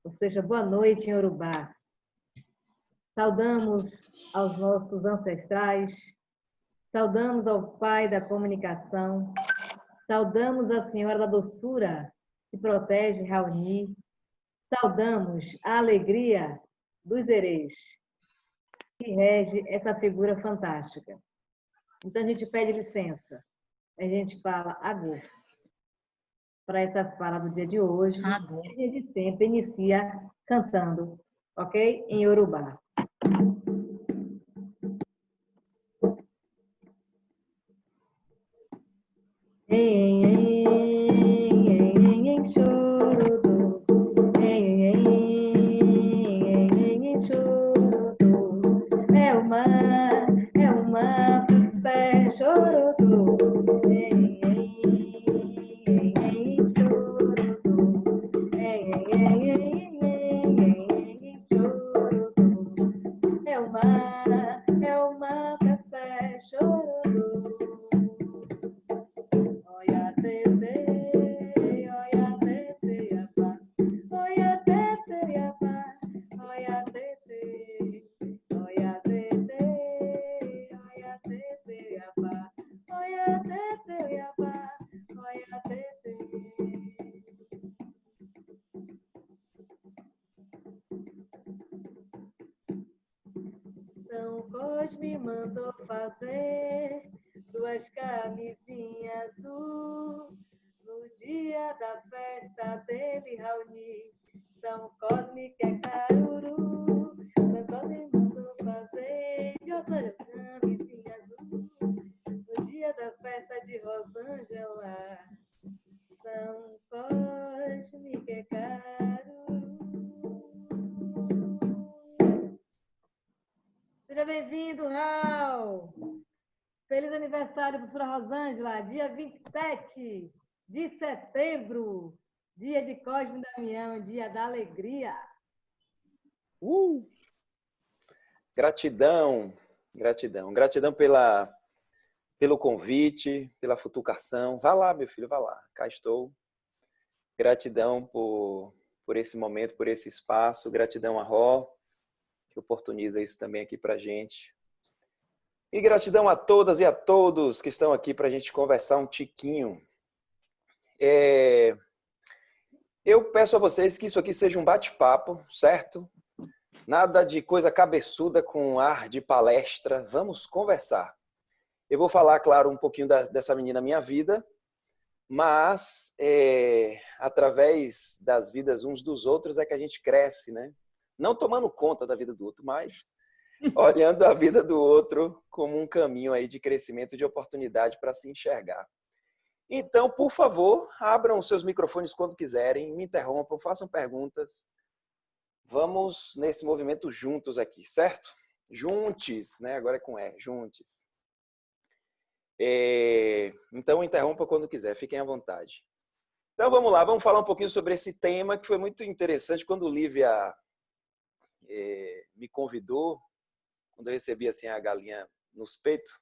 ou seja, boa noite em Urubá. Saudamos aos nossos ancestrais, saudamos ao Pai da comunicação, saudamos a Senhora da doçura que protege Raoni, saudamos a alegria dos Erês, que rege essa figura fantástica. Então a gente pede licença, a gente fala agora para essa fala do dia de hoje. A gente sempre inicia cantando, ok? Em Urubá. É o mar, pé, chorotô. É o mar, café, chororô. Oia, tete, oia, tete, yapá. Oia, tete, yapá. Oia, tete. Oia, tete, oia, tete, yapá. Oia, tete, yapá. Oia, tete. São Cosme mandou fazer 2 camisinhas azul no dia da festa dele, Raoni. São Cosme que é caruru. São Cosme mandou fazer 2 camisinhas azul no dia da festa de Rosângela. São Cosme que é caruru. Seja bem-vindo, Raul! Feliz aniversário, professora Rosângela, dia 27 de setembro, dia de Cosme e Damião, dia da alegria. Gratidão, gratidão. Gratidão pelo convite, pela futucação. Vá lá, meu filho, vá lá. Cá estou. Gratidão por esse momento, por esse espaço. Gratidão a Ró, que oportuniza isso também aqui para a gente. E gratidão a todas e a todos que estão aqui para a gente conversar um tiquinho. Eu peço a vocês que isso aqui seja um bate-papo, certo? Nada de coisa cabeçuda com ar de palestra. Vamos conversar. Eu vou falar, claro, um pouquinho dessa menina minha vida, mas através das vidas uns dos outros é que a gente cresce, né? Não tomando conta da vida do outro, mas olhando a vida do outro como um caminho aí de crescimento, de oportunidade para se enxergar. Então, por favor, abram os seus microfones quando quiserem, me interrompam, façam perguntas. Vamos nesse movimento juntos aqui, certo? Juntes, né? Agora é com E, juntes. Então, interrompa quando quiser, fiquem à vontade. Então, vamos lá, vamos falar um pouquinho sobre esse tema que foi muito interessante quando Lívia me convidou, quando eu recebi assim, a galinha nos peitos.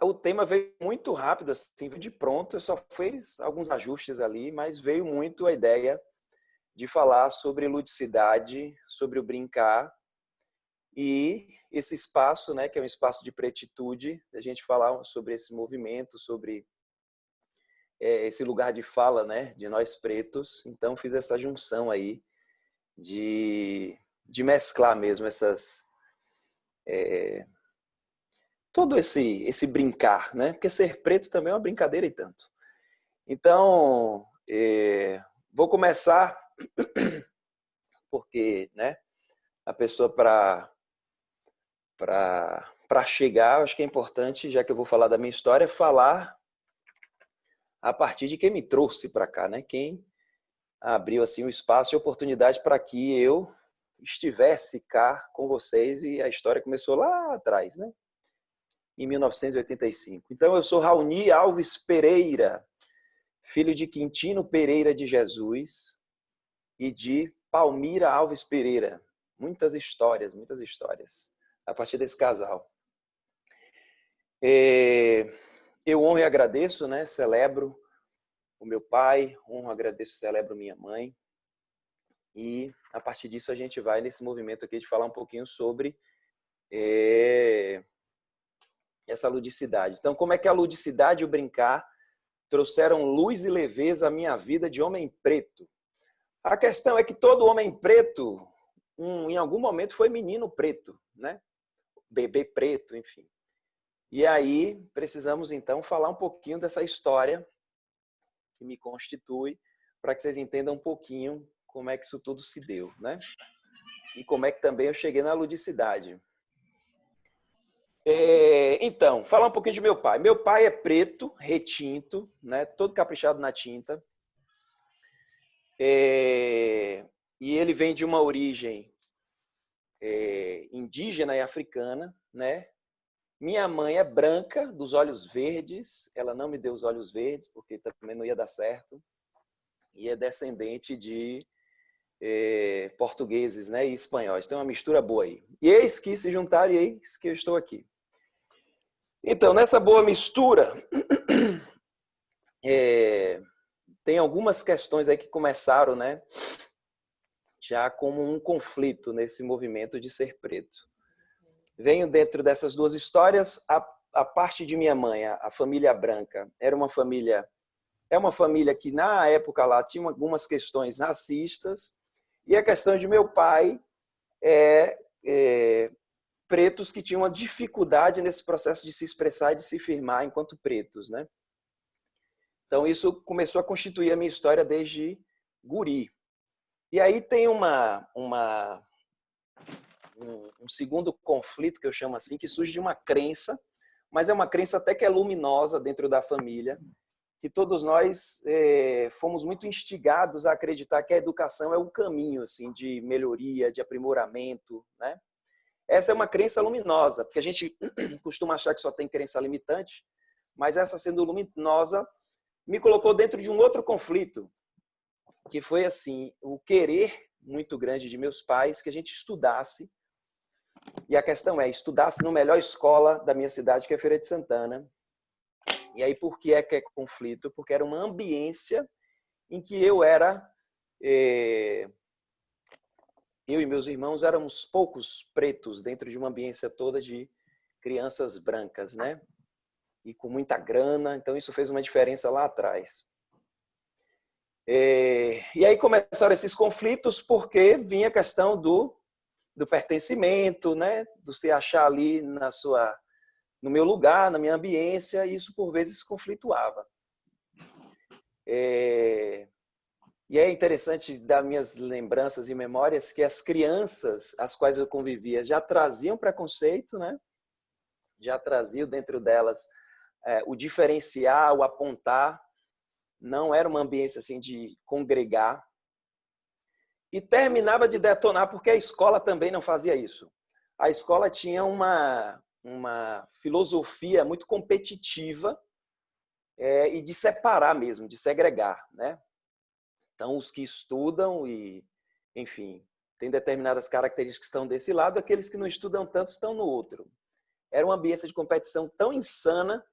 O tema veio muito rápido, assim, de pronto, eu só fiz alguns ajustes ali, mas veio muito a ideia de falar sobre ludicidade, sobre o brincar e esse espaço, né, que é um espaço de pretitude, a gente falar sobre esse movimento, sobre esse lugar de fala, né, de nós pretos. Então fiz essa junção aí de mesclar mesmo essas todo esse brincar, né? Porque ser preto também é uma brincadeira e tanto. Então, vou começar porque, né, a pessoa para chegar, acho que é importante, já que eu vou falar da minha história, falar a partir de quem me trouxe para cá, né? Quem abriu assim o espaço e oportunidade para que eu estivesse cá com vocês, e a história começou lá atrás, né? Em 1985. Então, eu sou Raoni Alves Pereira, filho de Quintino Pereira de Jesus e de Palmira Alves Pereira. Muitas histórias a partir desse casal. Eu honro e agradeço, né? Celebro o meu pai, honro, agradeço e celebro minha mãe. E, a partir disso, a gente vai nesse movimento aqui de falar um pouquinho sobre essa ludicidade. Então, como é que a ludicidade e o brincar trouxeram luz e leveza à minha vida de homem preto? A questão é que todo homem preto, em algum momento, foi menino preto, né? Bebê preto, enfim. E aí, precisamos, então, falar um pouquinho dessa história que me constitui, para que vocês entendam um pouquinho como é que isso tudo se deu, né? E como é que também eu cheguei na ludicidade. Então, falar um pouquinho de meu pai. Meu pai é preto, retinto, né? Todo caprichado na tinta. E ele vem de uma origem indígena e africana, né? Minha mãe é branca, dos olhos verdes. Ela não me deu os olhos verdes, porque também não ia dar certo. E é descendente de portugueses, né? E espanhóis. Tem uma mistura boa aí. E eis que se juntaram e eis que eu estou aqui. Então, nessa boa mistura, tem algumas questões aí que começaram, né? Já como um conflito nesse movimento de ser preto. Venho dentro dessas duas histórias, a parte de minha mãe, a família branca, é uma família que na época lá tinha algumas questões racistas, e a questão de meu pai pretos que tinham uma dificuldade nesse processo de se expressar e de se firmar enquanto pretos, né? Então isso começou a constituir a minha história desde guri. E aí tem um segundo conflito, que eu chamo assim, que surge de uma crença, mas é uma crença até que é luminosa dentro da família, que todos nós fomos muito instigados a acreditar que a educação é o caminho assim, de melhoria, de aprimoramento, né? Essa é uma crença luminosa, porque a gente costuma achar que só tem crença limitante, mas essa sendo luminosa me colocou dentro de um outro conflito, que foi assim, o querer muito grande de meus pais que a gente estudasse. E a questão é, estudasse na melhor escola da minha cidade, que é Feira de Santana. E aí por que é conflito? Porque era uma ambiência em que eu e meus irmãos éramos poucos pretos dentro de uma ambiência toda de crianças brancas, né? E com muita grana, então isso fez uma diferença lá atrás. E aí começaram esses conflitos porque vinha a questão do pertencimento, né? Do se achar ali no meu lugar, na minha ambiência, e isso por vezes conflituava. E é interessante das minhas lembranças e memórias que as crianças às quais eu convivia já traziam preconceito, né? Já traziam dentro delas o diferenciar, o apontar. Não era uma ambiência assim de congregar. E terminava de detonar porque a escola também não fazia isso. A escola tinha uma filosofia muito competitiva e de separar mesmo, de segregar, né? Então, os que estudam e, enfim, tem determinadas características que estão desse lado, aqueles que não estudam tanto estão no outro. Era uma ambiência de competição tão insana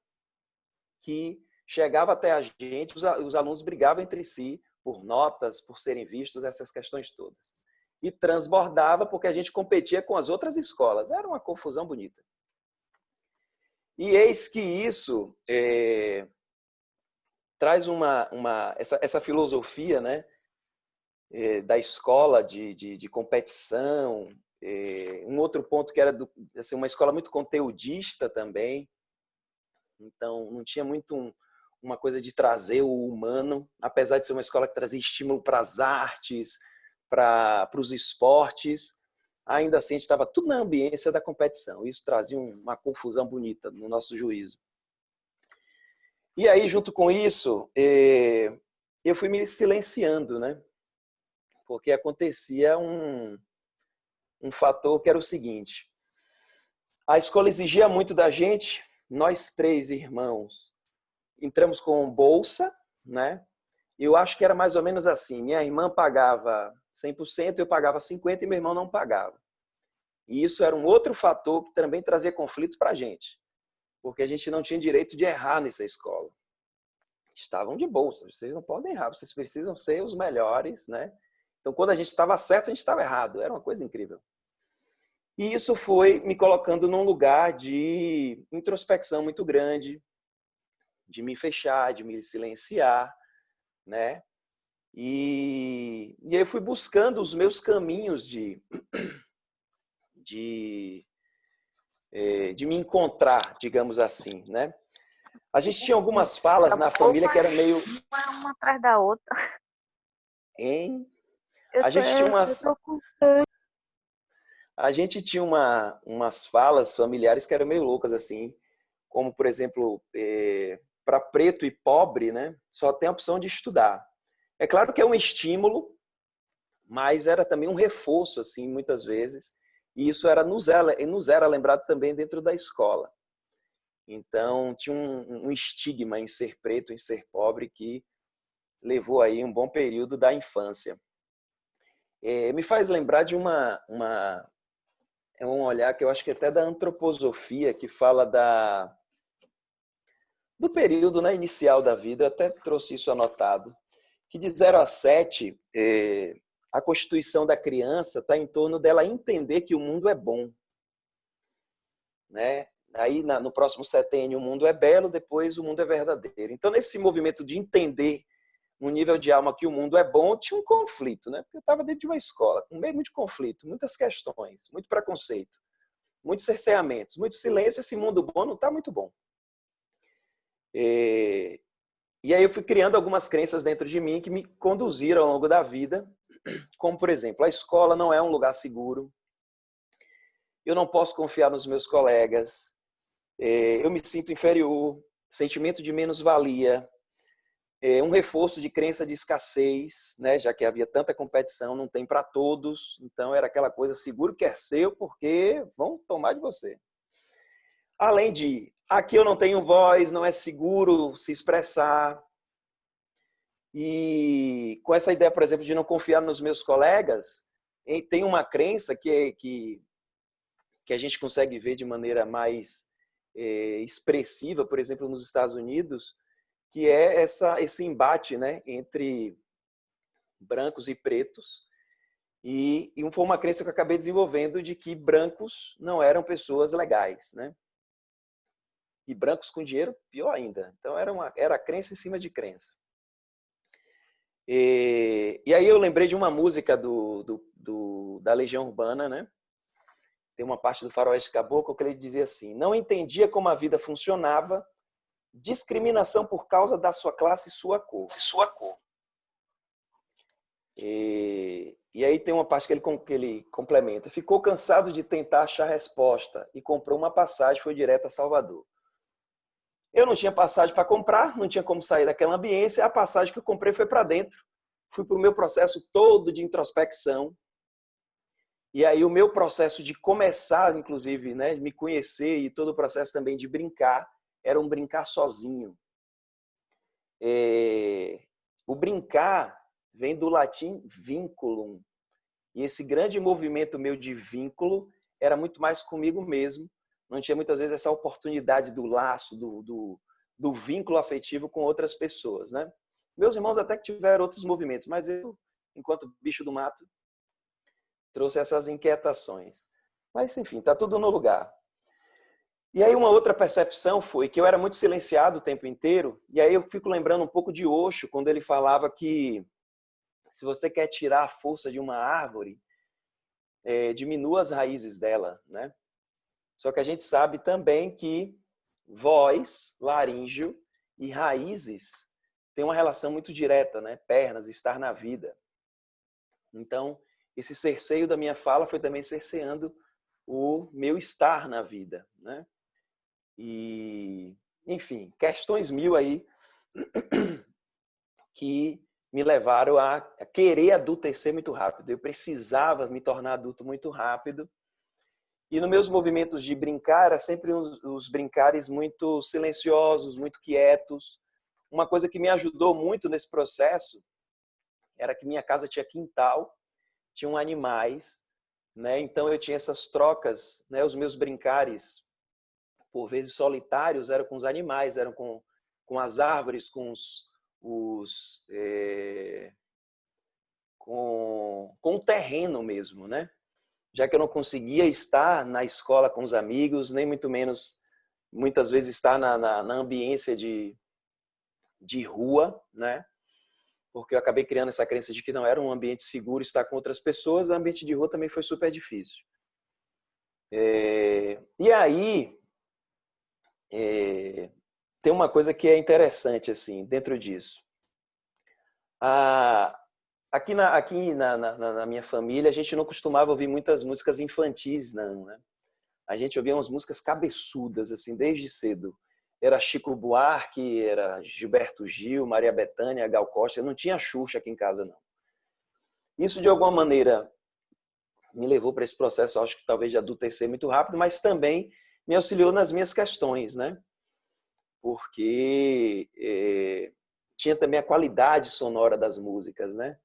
que chegava até a gente, os alunos brigavam entre si por notas, por serem vistos, essas questões todas. E transbordava porque a gente competia com as outras escolas. Era uma confusão bonita. E eis que isso traz essa filosofia, né, da escola de competição. Um outro ponto que era assim, uma escola muito conteudista também. Então, não tinha muito uma coisa de trazer o humano, apesar de ser uma escola que trazia estímulo para as artes, para os esportes. Ainda assim, a gente estava tudo na ambiência da competição. Isso trazia uma confusão bonita no nosso juízo. E aí, junto com isso, eu fui me silenciando, né? Porque acontecia um fator que era o seguinte: a escola exigia muito da gente, nós 3 irmãos entramos com bolsa, né? Eu acho que era mais ou menos assim, minha irmã pagava 100%, eu pagava 50% e meu irmão não pagava. E isso era um outro fator que também trazia conflitos para a gente, porque a gente não tinha direito de errar nessa escola. estavam de bolsa. Vocês não podem errar, vocês precisam ser os melhores, né? Então, quando a gente estava certo, a gente estava errado. Era uma coisa incrível. E isso foi me colocando num lugar de introspecção muito grande, de me fechar, de me silenciar, né? E aí eu fui buscando os meus caminhos de, de me encontrar, digamos assim, né? A gente tinha algumas falas na família que eram meio... Uma atrás da outra. Hein? A gente tinha umas falas familiares que eram meio loucas, assim, como, por exemplo, para preto e pobre, né, só tem a opção de estudar. É claro que é um estímulo, mas era também um reforço, assim, muitas vezes, e isso nos era lembrado também dentro da escola. Então, tinha um estigma em ser preto, em ser pobre, que levou aí um bom período da infância. Me faz lembrar de um olhar que eu acho que até da antroposofia, que fala do período, né, inicial da vida. Eu até trouxe isso anotado, que de 0 a 7, a constituição da criança está em torno dela entender que o mundo é bom, né? Aí, no próximo setênio, o mundo é belo, depois o mundo é verdadeiro. Então, nesse movimento de entender no nível de alma que o mundo é bom, tinha um conflito, né? Porque eu estava dentro de uma escola, com meio de conflito, muitas questões, muito preconceito, muitos cerceamentos, muito silêncio. Esse mundo bom não está muito bom. E aí eu fui criando algumas crenças dentro de mim que me conduziram ao longo da vida, como, por exemplo, a escola não é um lugar seguro, eu não posso confiar nos meus colegas, eu me sinto inferior, sentimento de menos-valia, um reforço de crença de escassez, né? Já que havia tanta competição, não tem para todos, então era aquela coisa, seguro que é seu, porque vão tomar de você. Além de, aqui eu não tenho voz, não é seguro se expressar. E com essa ideia, por exemplo, de não confiar nos meus colegas, tem uma crença que a gente consegue ver de maneira mais expressiva, por exemplo, nos Estados Unidos, que é esse embate, né, entre brancos e pretos. E foi uma crença que eu acabei desenvolvendo de que brancos não eram pessoas legais, né? E brancos com dinheiro, pior ainda. Então, era crença em cima de crença. E aí eu lembrei de uma música da Legião Urbana, né? Tem uma parte do Faroeste Caboclo que ele dizia assim: não entendia como a vida funcionava, discriminação por causa da sua classe e sua cor. E aí tem uma parte que ele complementa: ficou cansado de tentar achar resposta e comprou uma passagem, foi direto a Salvador. Eu não tinha passagem para comprar, não tinha como sair daquela ambiência, a passagem que eu comprei foi para dentro. Fui para o meu processo todo de introspecção. E aí o meu processo de começar, inclusive, né, de me conhecer, e todo o processo também de brincar, era um brincar sozinho. O brincar vem do latim vinculum. E esse grande movimento meu de vínculo era muito mais comigo mesmo. Não tinha muitas vezes essa oportunidade do laço, do vínculo afetivo com outras pessoas, né? Meus irmãos até que tiveram outros movimentos, mas eu, enquanto bicho do mato, trouxe essas inquietações. Mas, enfim, está tudo no lugar. E aí uma outra percepção foi que eu era muito silenciado o tempo inteiro, e aí eu fico lembrando um pouco de Osho, quando ele falava que se você quer tirar a força de uma árvore, diminua as raízes dela, né? Só que a gente sabe também que voz, laríngeo e raízes têm uma relação muito direta, né? Pernas, estar na vida. Então, esse cerceio da minha fala foi também cerceando o meu estar na vida, né? E, enfim, questões mil aí que me levaram a querer adultecer muito rápido. Eu precisava me tornar adulto muito rápido. E nos meus movimentos de brincar, era sempre os brincares muito silenciosos, muito quietos. Uma coisa que me ajudou muito nesse processo era que minha casa tinha quintal, tinham animais, né? Então eu tinha essas trocas, né? Os meus brincares, por vezes solitários, eram com os animais, eram com com as árvores, com o terreno mesmo, né? Já que eu não conseguia estar na escola com os amigos, nem muito menos, muitas vezes, estar na ambiência de rua, né? Porque eu acabei criando essa crença de que não era um ambiente seguro estar com outras pessoas, o ambiente de rua também foi super difícil. E aí, tem uma coisa que é interessante assim dentro disso. Aqui na minha família, a gente não costumava ouvir muitas músicas infantis, não, né? A gente ouvia umas músicas cabeçudas, assim, desde cedo. Era Chico Buarque, era Gilberto Gil, Maria Bethânia, Gal Costa. Não tinha Xuxa aqui em casa, não. Isso, de alguma maneira, me levou para esse processo, acho que talvez de adultecer muito rápido, mas também me auxiliou nas minhas questões, né? Porque tinha também a qualidade sonora das músicas, né?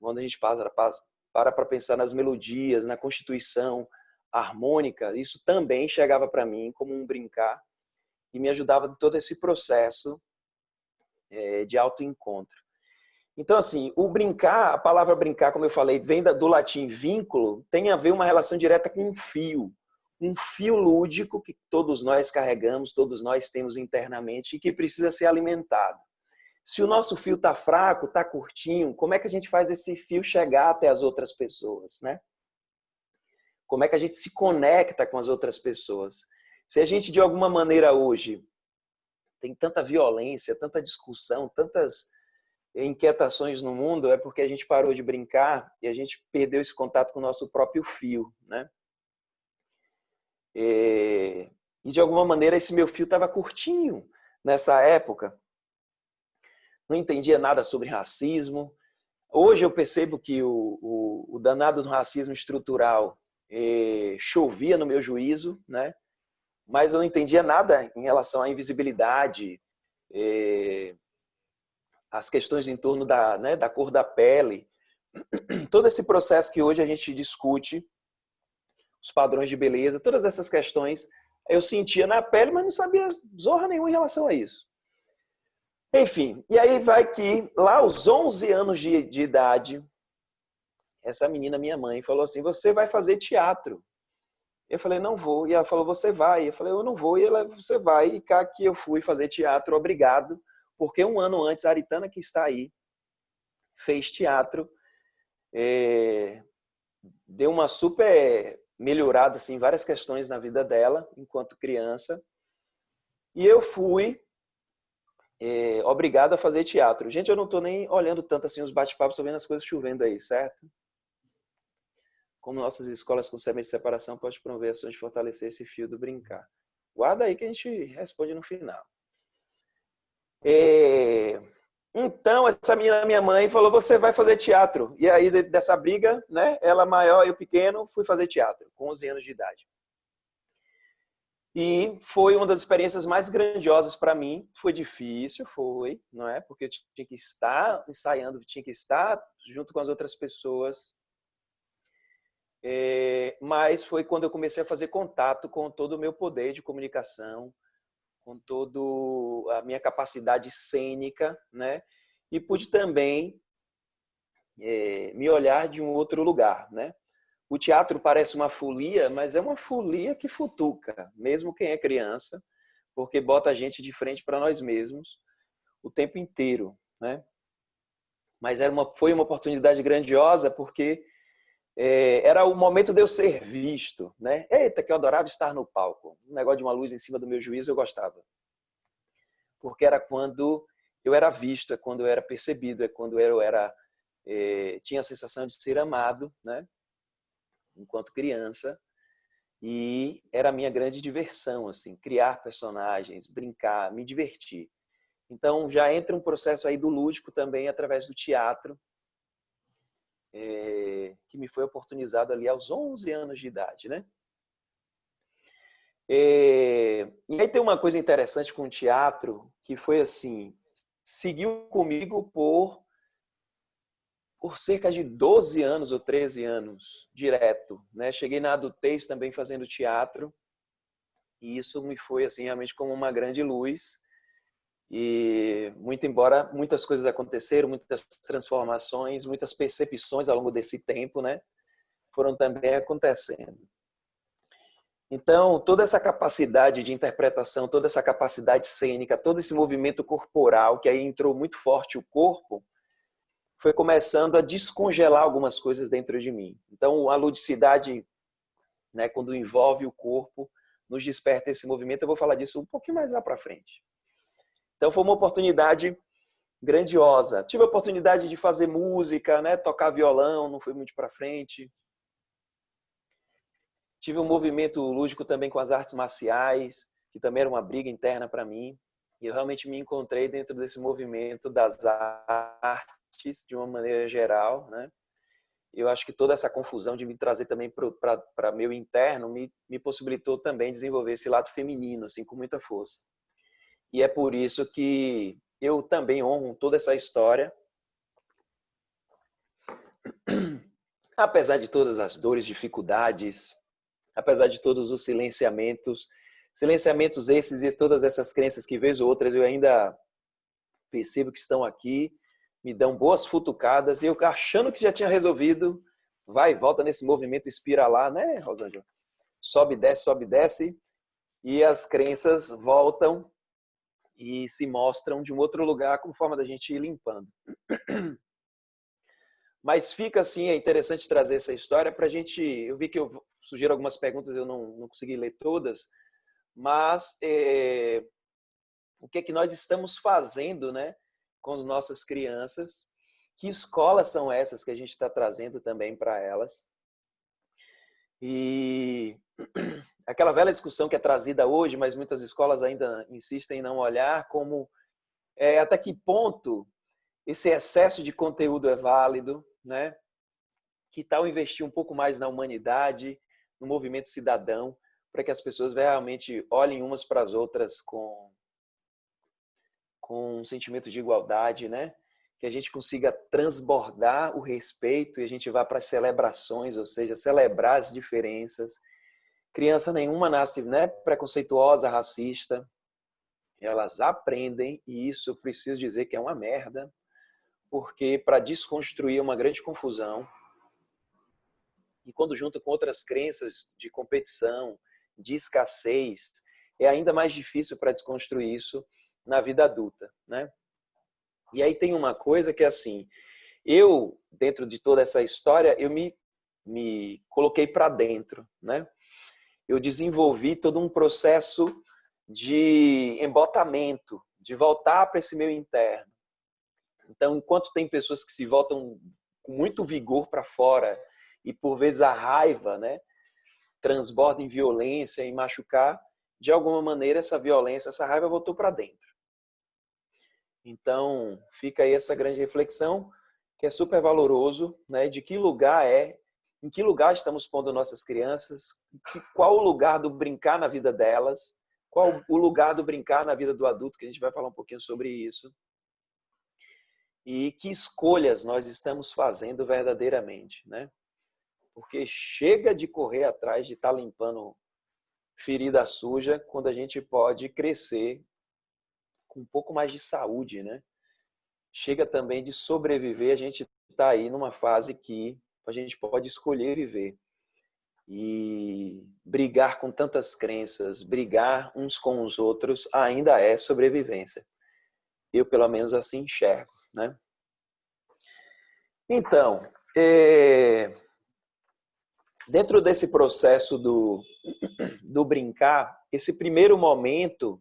Quando a gente para pensar nas melodias, na constituição harmônica, isso também chegava para mim como um brincar e me ajudava em todo esse processo de autoencontro. Então, assim, o brincar, a palavra brincar, como eu falei, vem do latim vínculo, tem a ver uma relação direta com um fio lúdico que todos nós carregamos, todos nós temos internamente e que precisa ser alimentado. Se o nosso fio está fraco, está curtinho, como é que a gente faz esse fio chegar até as outras pessoas, né? Como é que a gente se conecta com as outras pessoas? Se a gente, de alguma maneira, hoje tem tanta violência, tanta discussão, tantas inquietações no mundo, é porque a gente parou de brincar e a gente perdeu esse contato com o nosso próprio fio, né? E de alguma maneira esse meu fio estava curtinho nessa época. Não entendia nada sobre racismo. Hoje eu percebo que o danado do racismo estrutural chovia no meu juízo, né? Mas eu não entendia nada em relação à invisibilidade, as questões em torno da cor da pele, todo esse processo que hoje a gente discute, os padrões de beleza, todas essas questões, eu sentia na pele, mas não sabia zorra nenhuma em relação a isso. Enfim, e aí vai que lá aos 11 anos de idade, essa menina, minha mãe, falou assim, você vai fazer teatro. Eu falei, não vou. E ela falou, você vai. Eu falei, eu não vou. E ela, você vai. E cá que eu fui fazer teatro, obrigado. Porque um ano antes, a Aritana, que está aí, fez teatro. Deu uma super melhorada assim, em várias questões na vida dela, enquanto criança. E eu fui obrigado a fazer teatro. Gente, eu não estou nem olhando tanto assim os bate-papos, estou vendo as coisas chovendo aí, certo? Como nossas escolas concebem separação, pode promover ações de fortalecer esse fio do brincar. Guarda aí que a gente responde no final. Então, essa menina, minha mãe, falou, você vai fazer teatro. E aí, dessa briga, né, ela maior, eu pequeno, fui fazer teatro, com 11 anos de idade. E foi uma das experiências mais grandiosas para mim. Foi difícil, não é? Porque eu tinha que estar ensaiando, tinha que estar junto com as outras pessoas. Mas foi quando eu comecei a fazer contato com todo o meu poder de comunicação, com toda a minha capacidade cênica, né? E pude também me olhar de um outro lugar, né? O teatro parece uma folia, mas é uma folia que futuca, mesmo quem é criança, porque bota a gente de frente para nós mesmos o tempo inteiro, né? Mas foi uma oportunidade grandiosa porque era o momento de eu ser visto, né? Eita, que eu adorava estar no palco. Um negócio de uma luz em cima do meu juízo eu gostava. Porque era quando eu era visto, é quando eu era percebido, é quando eu tinha a sensação de ser amado, né? Enquanto criança. E era a minha grande diversão, assim, criar personagens, brincar, me divertir. Então já entra um processo aí do lúdico também através do teatro, que me foi oportunizado ali aos 11 anos de idade, né? E aí tem uma coisa interessante com o teatro, que foi assim, seguiu comigo por cerca de 12 anos ou 13 anos, direto, né? Cheguei na adultez também fazendo teatro, e isso me foi assim realmente como uma grande luz. E muito embora muitas coisas aconteceram, muitas transformações, muitas percepções ao longo desse tempo, né, foram também acontecendo. Então, toda essa capacidade de interpretação, toda essa capacidade cênica, todo esse movimento corporal, que aí entrou muito forte o corpo, foi começando a descongelar algumas coisas dentro de mim. Então, a ludicidade, né, quando envolve o corpo, nos desperta esse movimento. Eu vou falar disso um pouquinho mais lá para frente. Então, foi uma oportunidade grandiosa. Tive a oportunidade de fazer música, né, tocar violão, não foi muito para frente. Tive um movimento lúdico também com as artes marciais, que também era uma briga interna para mim. E eu realmente me encontrei dentro desse movimento das artes, de uma maneira geral, né? Eu acho que toda essa confusão de me trazer também para meu interno me possibilitou também desenvolver esse lado feminino, assim, com muita força. E é por isso que eu também honro toda essa história. Apesar de todas as dores, dificuldades, apesar de todos os silenciamentos esses e todas essas crenças que vez ou outras eu ainda percebo que estão aqui, me dão boas futucadas e eu achando que já tinha resolvido, vai e volta nesse movimento espiralar, né, Rosângela? Sobe, desce e as crenças voltam e se mostram de um outro lugar como forma da gente ir limpando. Mas fica assim, é interessante trazer essa história para a gente. Eu vi que eu sugiro algumas perguntas, eu não consegui ler todas, mas o que é que nós estamos fazendo, né, com as nossas crianças? Que escolas são essas que a gente está trazendo também para elas? E aquela velha discussão que é trazida hoje, mas muitas escolas ainda insistem em não olhar, como até que ponto esse excesso de conteúdo é válido, né? Que tal investir um pouco mais na humanidade, no movimento cidadão, para que as pessoas realmente olhem umas para as outras com um sentimento de igualdade, né? Que a gente consiga transbordar o respeito e a gente vá para as celebrações, ou seja, celebrar as diferenças. Criança nenhuma nasce, né, preconceituosa, racista. Elas aprendem, e isso eu preciso dizer que é uma merda, porque para desconstruir é uma grande confusão. E quando junta com outras crenças de competição, de escassez, é ainda mais difícil para desconstruir isso na vida adulta, né? E aí tem uma coisa que é assim, eu, dentro de toda essa história, eu me coloquei para dentro, né? Eu desenvolvi todo um processo de embotamento, de voltar para esse meu interno. Então, enquanto tem pessoas que se voltam com muito vigor para fora e por vezes a raiva, né, transborda em violência, em machucar, de alguma maneira essa violência, essa raiva voltou para dentro. Então, fica aí essa grande reflexão, que é super valoroso, né, de que lugar em que lugar estamos pondo nossas crianças, qual o lugar do brincar na vida delas, qual o lugar do brincar na vida do adulto, que a gente vai falar um pouquinho sobre isso. E que escolhas nós estamos fazendo verdadeiramente, né? Porque chega de correr atrás de estar limpando ferida suja quando a gente pode crescer com um pouco mais de saúde, né? Chega também de sobreviver, a gente está aí numa fase que a gente pode escolher viver. E brigar com tantas crenças, brigar uns com os outros, ainda é sobrevivência. Eu, pelo menos, assim enxergo, né? Então, dentro desse processo do brincar, esse primeiro momento,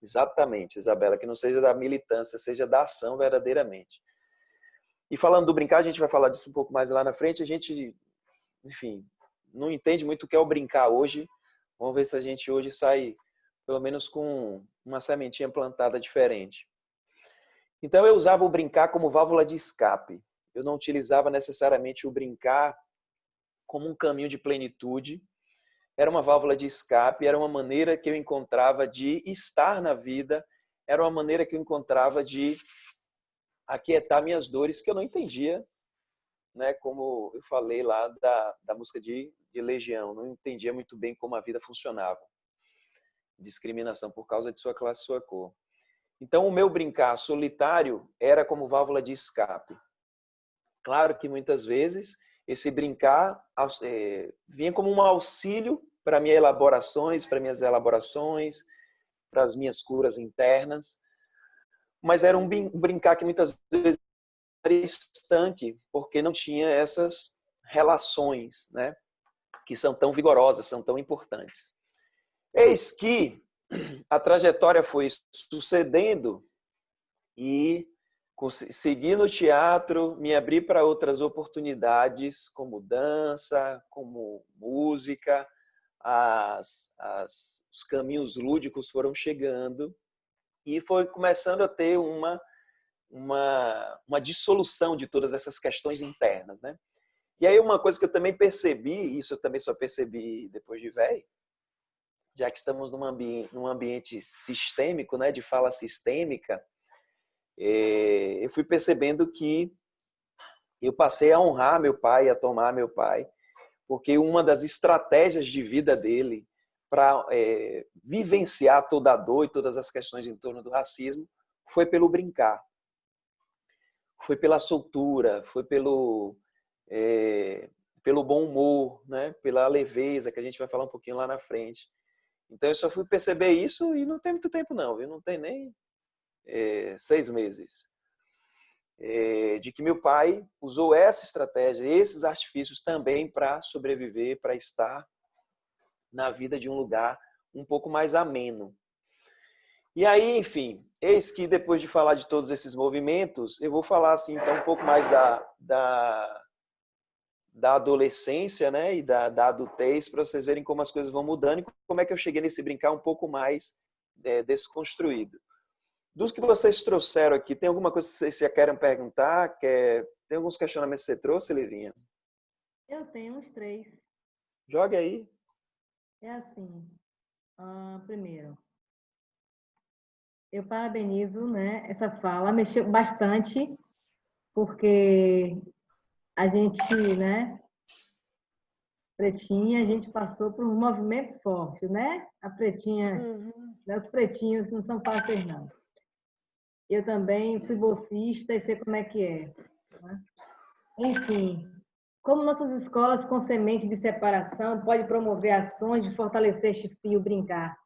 exatamente, Isabela, que não seja da militância, seja da ação verdadeiramente. E falando do brincar, a gente vai falar disso um pouco mais lá na frente, a gente, enfim, não entende muito o que é o brincar hoje. Vamos ver se a gente hoje sai, pelo menos com uma sementinha plantada diferente. Então eu usava o brincar como válvula de escape. Eu não utilizava necessariamente o brincar como um caminho de plenitude. Era uma válvula de escape, era uma maneira que eu encontrava de estar na vida, era uma maneira que eu encontrava de aquietar minhas dores que eu não entendia, né? Como eu falei lá da música de Legião, não entendia muito bem como a vida funcionava. Discriminação por causa de sua classe, sua cor. Então, o meu brincar solitário era como válvula de escape. Claro que muitas vezes esse brincar vinha como um auxílio para minhas elaborações, para as minhas curas internas, mas era um brincar que muitas vezes era estanque, porque não tinha essas relações, né, que são tão vigorosas, são tão importantes. Eis que a trajetória foi sucedendo e segui no teatro, me abri para outras oportunidades, como dança, como música, os caminhos lúdicos foram chegando e foi começando a ter uma dissolução de todas essas questões internas, né? E aí uma coisa que eu também percebi, isso eu também só percebi depois de velho, já que estamos num ambiente sistêmico, né, de fala sistêmica, eu fui percebendo que eu passei a honrar meu pai, a tomar meu pai, porque uma das estratégias de vida dele para vivenciar toda a dor e todas as questões em torno do racismo foi pelo brincar, foi pela soltura, foi pelo bom humor, né? Pela leveza, que a gente vai falar um pouquinho lá na frente. Então eu só fui perceber isso e não tem muito tempo não, viu? Não tem nem 6 meses. De que meu pai usou essa estratégia, esses artifícios também para sobreviver, para estar na vida de um lugar um pouco mais ameno. E aí, enfim, eis que depois de falar de todos esses movimentos, eu vou falar assim, então, um pouco mais da adolescência, né, e da adultez, para vocês verem como as coisas vão mudando e como é que eu cheguei nesse brincar um pouco mais desconstruído. Dos que vocês trouxeram aqui, tem alguma coisa que vocês já querem perguntar? Tem alguns questionamentos que você trouxe, Livinha? Eu tenho uns 3. Joga aí. É assim, primeiro, eu parabenizo, né, essa fala, mexeu bastante, porque a gente, né, pretinha, a gente passou por movimentos fortes, né? A pretinha, né, os pretinhos não são fáceis, não. Eu também fui bolsista e sei como é que é, né? Enfim, como nossas escolas com semente de separação pode promover ações de fortalecer este fio brincar,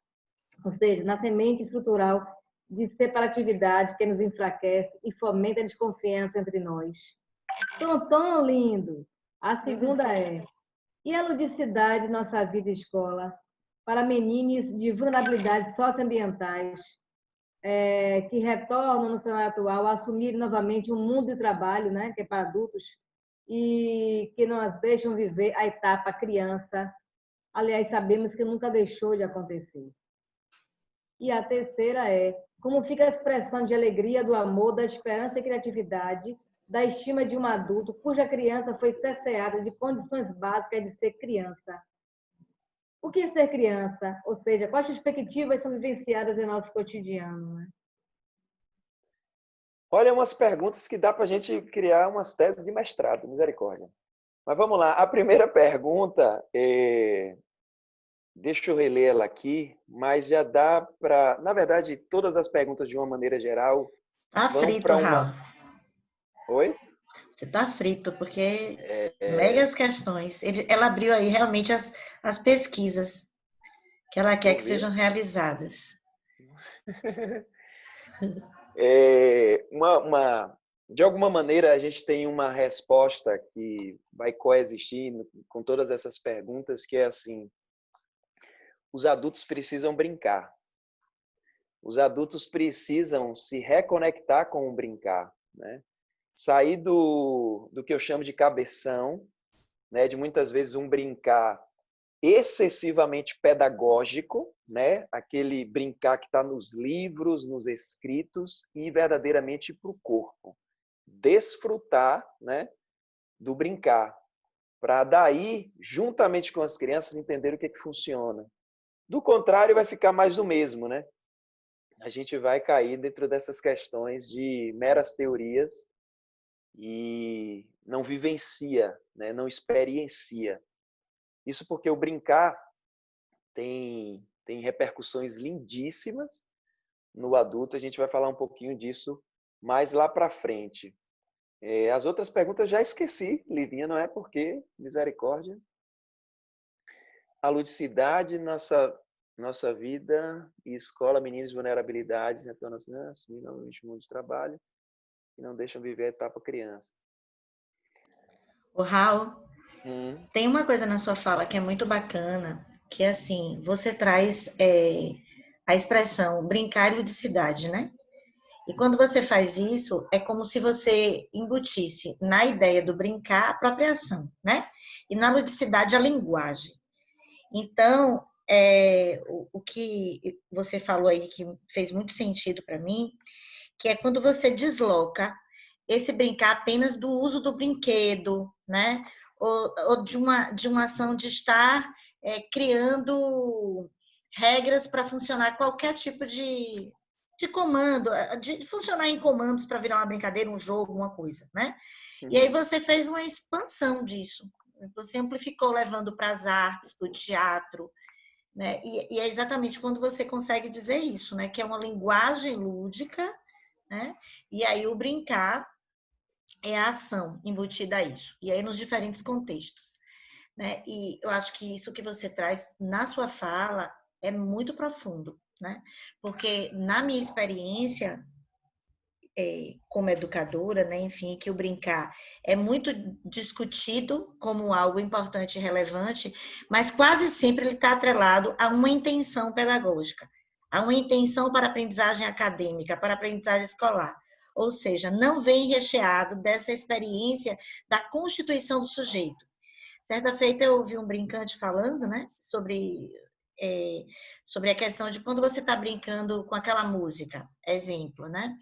ou seja, na semente estrutural de separatividade que nos enfraquece e fomenta a desconfiança entre nós. Tão lindo! A segunda é: e a ludicidade de nossa vida e escola para meninos de vulnerabilidades socioambientais que retornam no cenário atual a assumir novamente um mundo de trabalho, né, que é para adultos, e que não as deixam viver a etapa criança. Aliás, sabemos que nunca deixou de acontecer. E a terceira é: como fica a expressão de alegria, do amor, da esperança e criatividade, da estima de um adulto cuja criança foi cerceada de condições básicas de ser criança. O que é ser criança? Ou seja, quais perspectivas são vivenciadas em nosso cotidiano? Né? Olha, umas perguntas que dá para a gente criar umas teses de mestrado, misericórdia. Mas vamos lá. A primeira pergunta, deixa eu reler ela aqui, mas já dá para... Na verdade, todas as perguntas, de uma maneira geral, Tá vão frito, para Raul. uma... Oi? Você tá frito, porque megas questões. Ela abriu aí realmente as pesquisas que ela quer que sejam realizadas. De alguma maneira, a gente tem uma resposta que vai coexistir com todas essas perguntas, que é assim: os adultos precisam brincar. Os adultos precisam se reconectar com o brincar, né? Sair do que eu chamo de cabeção, né? De muitas vezes um brincar excessivamente pedagógico, né? Aquele brincar que está nos livros, nos escritos, e verdadeiramente para o corpo. Desfrutar, né? Do brincar, para daí, juntamente com as crianças, entender o que funciona. Do contrário, vai ficar mais do mesmo, né? A gente vai cair dentro dessas questões de meras teorias e não vivencia, né? Não experiencia. Isso porque o brincar tem repercussões lindíssimas, no adulto. A gente vai falar um pouquinho disso mais lá para frente. As outras perguntas já esqueci, Livinha, não é porque, misericórdia. A ludicidade, nossa vida e escola, meninos e vulnerabilidades, então nós assumimos novamente o mundo de trabalho e não deixam viver a etapa criança. O Raul, tem uma coisa na sua fala que é muito bacana, que é assim, você traz a expressão brincar e ludicidade, né? E quando você faz isso, é como se você embutisse na ideia do brincar a própria ação, né? E na ludicidade a linguagem. Então, o que você falou aí que fez muito sentido para mim, que é quando você desloca esse brincar apenas do uso do brinquedo, né? Ou de uma ação de estar criando regras para funcionar qualquer tipo de comando, de funcionar em comandos para virar uma brincadeira, um jogo, uma coisa, né? E aí você fez uma expansão disso. Você amplificou levando para as artes, para o teatro, né? E é exatamente quando você consegue dizer isso, né? Que é uma linguagem lúdica, né? E aí o brincar é a ação embutida a isso. E aí nos diferentes contextos, né? E eu acho que isso que você traz na sua fala é muito profundo, né? Porque na minha experiência como educadora, né, enfim, que o brincar é muito discutido como algo importante e relevante, mas quase sempre ele está atrelado a uma intenção pedagógica, a uma intenção para aprendizagem acadêmica, para aprendizagem escolar. Ou seja, não vem recheado dessa experiência da constituição do sujeito. Certa feita eu ouvi um brincante falando, né, sobre a questão de quando você está brincando com aquela música, exemplo, né?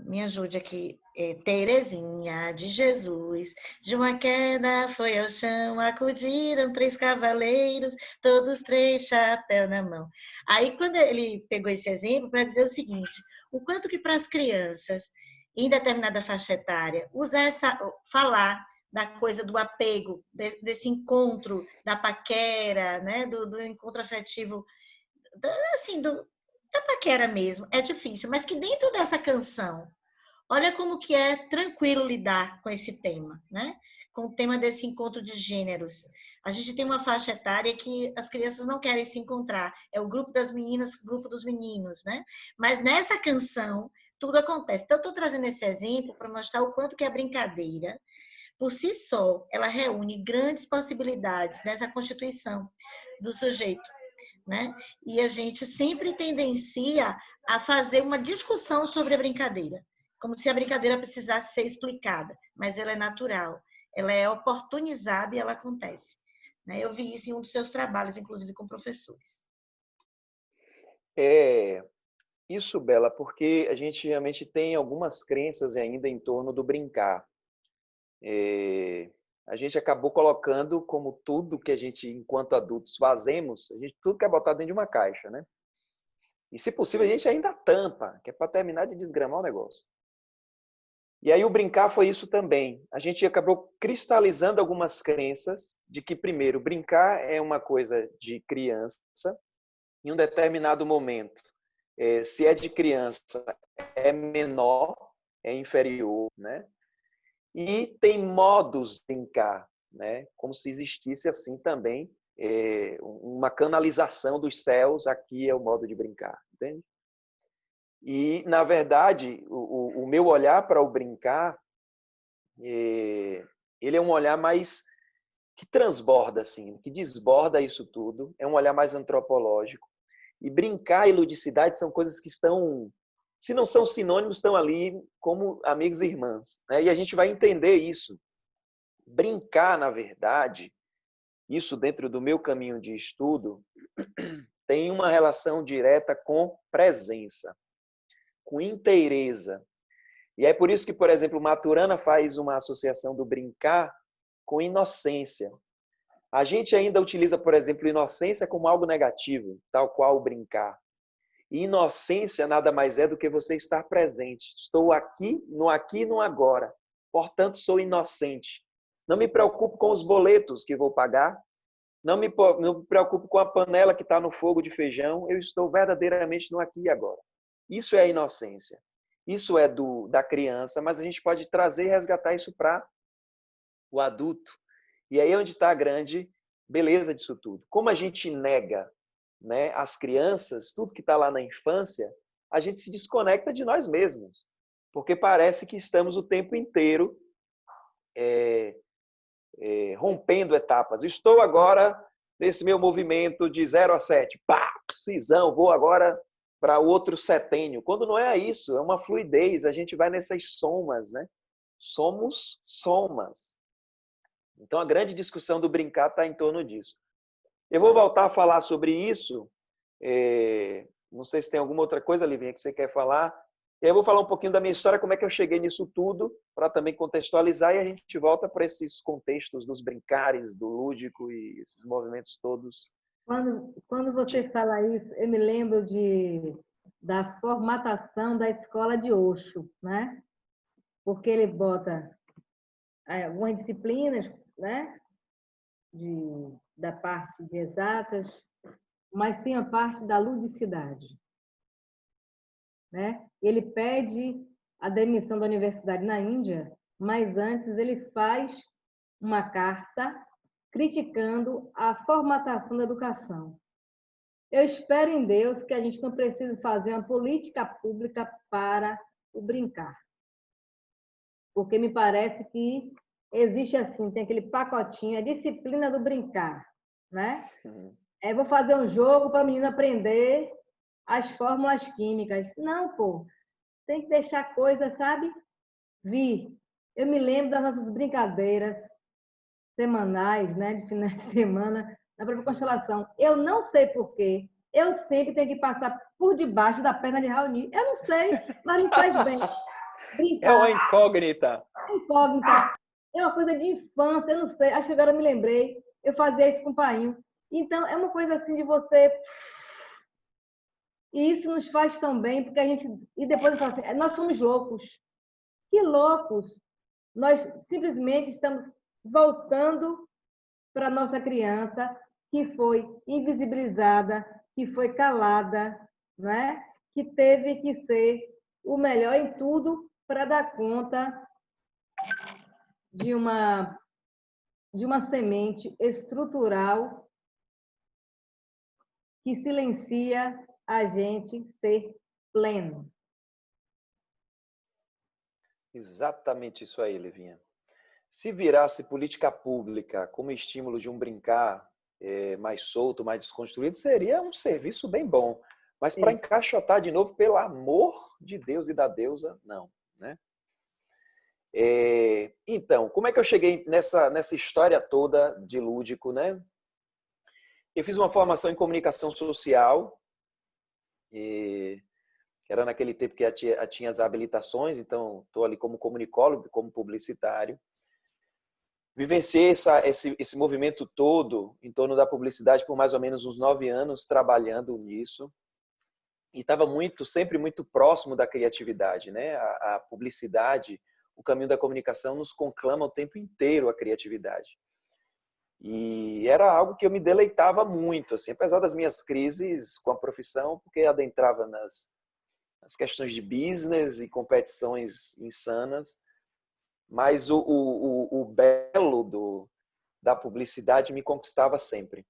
Me ajude aqui. Terezinha de Jesus, de uma queda foi ao chão, acudiram 3 cavaleiros, todos 3 chapéu na mão. Aí, quando ele pegou esse exemplo para dizer o seguinte, o quanto que para as crianças, em determinada faixa etária, falar da coisa do apego, desse encontro, da paquera, né, do encontro afetivo, assim, da paquera mesmo, é difícil, mas que dentro dessa canção, olha como que é tranquilo lidar com esse tema, né? Com o tema desse encontro de gêneros. A gente tem uma faixa etária que as crianças não querem se encontrar, é o grupo das meninas, o grupo dos meninos, né? Mas nessa canção, tudo acontece. Então, eu estou trazendo esse exemplo para mostrar o quanto que a brincadeira, por si só, ela reúne grandes possibilidades nessa constituição do sujeito, né? E a gente sempre tendencia a fazer uma discussão sobre a brincadeira, como se a brincadeira precisasse ser explicada, mas ela é natural, ela é oportunizada e ela acontece, né? Eu vi isso em um dos seus trabalhos, inclusive com professores. Isso, Bela, porque a gente realmente tem algumas crenças ainda em torno do brincar. A gente acabou colocando como tudo que a gente, enquanto adultos, fazemos, tudo quer botar dentro de uma caixa, né? E, se possível, a gente ainda tampa, que é para terminar de desgramar o negócio. E aí o brincar foi isso também. A gente acabou cristalizando algumas crenças de que, primeiro, brincar é uma coisa de criança, em um determinado momento. Se é de criança, é menor, é inferior, né? E tem modos de brincar, né? Como se existisse assim também uma canalização dos céus, aqui é o modo de brincar, entende? E, na verdade, o meu olhar para o brincar, ele é um olhar mais que transborda, assim, que desborda isso tudo, é um olhar mais antropológico. E brincar e ludicidade são coisas que estão, se não são sinônimos, estão ali como amigos e irmãs, né? E a gente vai entender isso. Brincar, na verdade, isso dentro do meu caminho de estudo, tem uma relação direta com presença, com inteireza. E é por isso que, por exemplo, Maturana faz uma associação do brincar com inocência. A gente ainda utiliza, por exemplo, inocência como algo negativo, tal qual o brincar. E inocência nada mais é do que você estar presente. Estou aqui e no agora. Portanto, sou inocente. Não me preocupo com os boletos que vou pagar. não me preocupo com a panela que está no fogo de feijão, eu estou verdadeiramente no aqui e agora. Isso é a inocência. Isso é da criança, mas a gente pode trazer e resgatar isso para o adulto. E aí é onde está a grande beleza disso tudo. Como a gente nega, né, as crianças, tudo que está lá na infância, a gente se desconecta de nós mesmos. Porque parece que estamos o tempo inteiro rompendo etapas. Estou agora nesse meu movimento de 0 a 7. Pá, cisão, vou agora para o outro setênio. Quando não é isso, é uma fluidez, a gente vai nessas somas, né? Somos somas. Então, a grande discussão do brincar está em torno disso. Eu vou voltar a falar sobre isso. Não sei se tem alguma outra coisa, Livinha, que você quer falar. Eu vou falar um pouquinho da minha história, como é que eu cheguei nisso tudo, para também contextualizar, e a gente volta para esses contextos dos brincares, do lúdico e esses movimentos todos. Quando você fala isso, eu me lembro da formatação da escola de Osho, né? Porque ele bota algumas disciplinas, né? Da parte de exatas, mas tem a parte da ludicidade, né? Ele pede a demissão da universidade na Índia, mas antes ele faz uma carta criticando a formatação da educação. Eu espero em Deus que a gente não precise fazer uma política pública para o brincar. Porque me parece que existe assim, tem aquele pacotinho, a disciplina do brincar, né? Eu vou fazer um jogo para o menino aprender as fórmulas químicas. Não, pô. Tem que deixar a coisa, sabe? Eu me lembro das nossas brincadeiras semanais, né? De final de semana, na própria constelação. Eu não sei porquê. Eu sempre tenho que passar por debaixo da perna de Raoni. Eu não sei, mas me faz bem. Brincar. É uma incógnita. Incógnita. É uma coisa de infância, eu não sei. Acho que agora eu me lembrei. Eu fazia isso com o painho. Então, é uma coisa assim de você... E isso nos faz tão bem, porque a gente... E depois eu falo assim, nós somos loucos. Que loucos! Nós simplesmente estamos voltando para a nossa criança, que foi invisibilizada, que foi calada, não é? Que teve que ser o melhor em tudo para dar conta de uma semente estrutural que silencia a gente ser pleno. Exatamente isso aí, Livinha. Se virasse política pública como estímulo de um brincar mais solto, mais desconstruído, seria um serviço bem bom. Mas para encaixotar de novo, pelo amor de Deus e da deusa, não, né? Então, como é que eu cheguei nessa história toda de lúdico, né? Eu fiz uma formação em comunicação social, que era naquele tempo que tinha as habilitações, então estou ali como comunicólogo, como publicitário. Vivenciei esse movimento todo em torno da publicidade por mais ou menos uns 9 anos, trabalhando nisso. E estava sempre muito próximo da criatividade, né? A publicidade, o caminho da comunicação nos conclama o tempo inteiro a criatividade. E era algo que eu me deleitava muito, assim, apesar das minhas crises com a profissão, porque adentrava nas questões de business e competições insanas. Mas o belo da publicidade me conquistava sempre.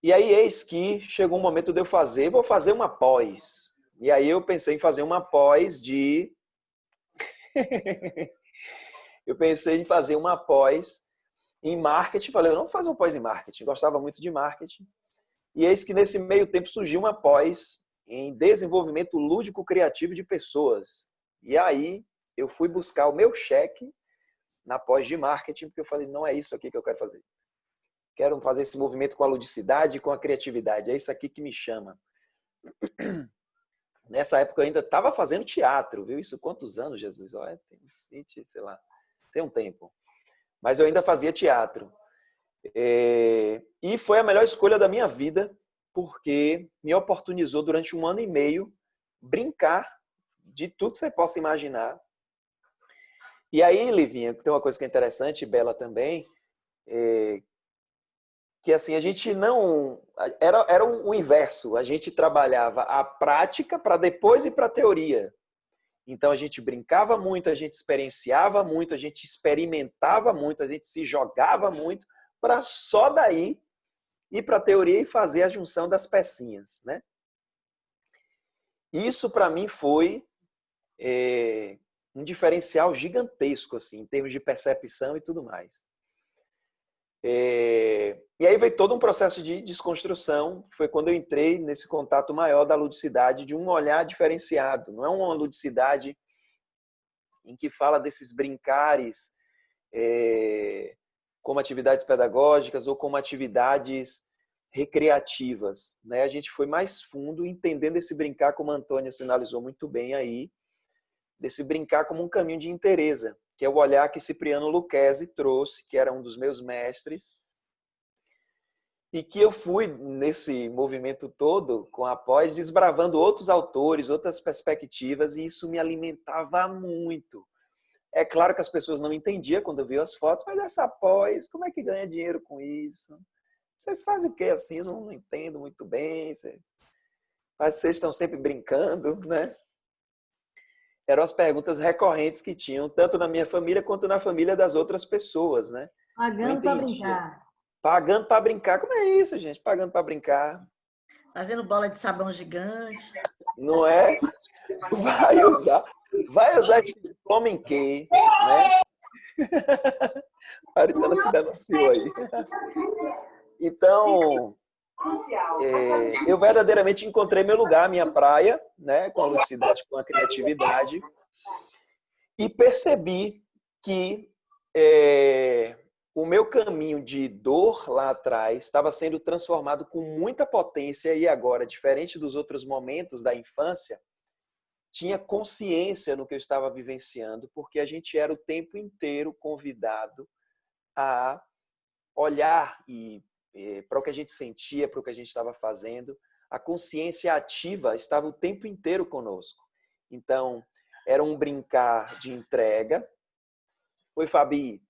E aí, eis que chegou um momento de eu vou fazer uma pós. E aí eu pensei em fazer uma pós de... eu pensei em fazer uma pós em marketing. Falei, eu não vou fazer uma pós em marketing. Gostava muito de marketing. E eis que nesse meio tempo surgiu uma pós em desenvolvimento lúdico criativo de pessoas. E aí eu fui buscar o meu cheque na pós de marketing, porque eu falei, não é isso aqui que eu quero fazer. Quero fazer esse movimento com a ludicidade e com a criatividade. É isso aqui que me chama. Nessa época eu ainda estava fazendo teatro, viu? Isso quantos anos, Jesus? Olha, tem uns 20, sei lá, tem um tempo. Mas eu ainda fazia teatro. E foi a melhor escolha da minha vida, porque me oportunizou durante 1 ano e meio brincar de tudo que você possa imaginar. E aí, Livinha, tem uma coisa que é interessante, Bela também, que assim, a gente não... Era o inverso. A gente trabalhava a prática para depois ir para a teoria. Então, a gente brincava muito, a gente experienciava muito, a gente experimentava muito, a gente se jogava muito, para só daí ir para a teoria e fazer a junção das pecinhas, né? Isso, para mim, foi um diferencial gigantesco, assim, em termos de percepção e tudo mais. E aí veio todo um processo de desconstrução, foi quando eu entrei nesse contato maior da ludicidade, de um olhar diferenciado. Não é uma ludicidade em que fala desses brincares como atividades pedagógicas ou como atividades recreativas, né? A gente foi mais fundo, entendendo esse brincar, como a Antônia sinalizou muito bem aí, desse brincar como um caminho de inteireza, que é o olhar que Cipriano Lucchesi trouxe, que era um dos meus mestres, e que eu fui, nesse movimento todo, com a pós, desbravando outros autores, outras perspectivas, e isso me alimentava muito. É claro que as pessoas não entendiam quando eu vi as fotos, mas essa pós, como é que ganha dinheiro com isso? Vocês fazem o quê assim? Eu não entendo muito bem. Vocês estão sempre brincando, né? Eram as perguntas recorrentes que tinham, tanto na minha família quanto na família das outras pessoas, né? Pagando para brincar. Pagando para brincar. Como é isso, gente? Pagando para brincar. Fazendo bola de sabão gigante. Não é? Vai usar esse diploma em quê? Né? Maritana se denunciou aí. Então, eu verdadeiramente encontrei meu lugar, minha praia, né? Com a ludicidade, com a criatividade. E percebi que o meu caminho de dor lá atrás estava sendo transformado com muita potência e agora, diferente dos outros momentos da infância, tinha consciência no que eu estava vivenciando, porque a gente era o tempo inteiro convidado a olhar para o que a gente sentia, para o que a gente estava fazendo. A consciência ativa estava o tempo inteiro conosco. Então, era um brincar de entrega. Oi, Fabi.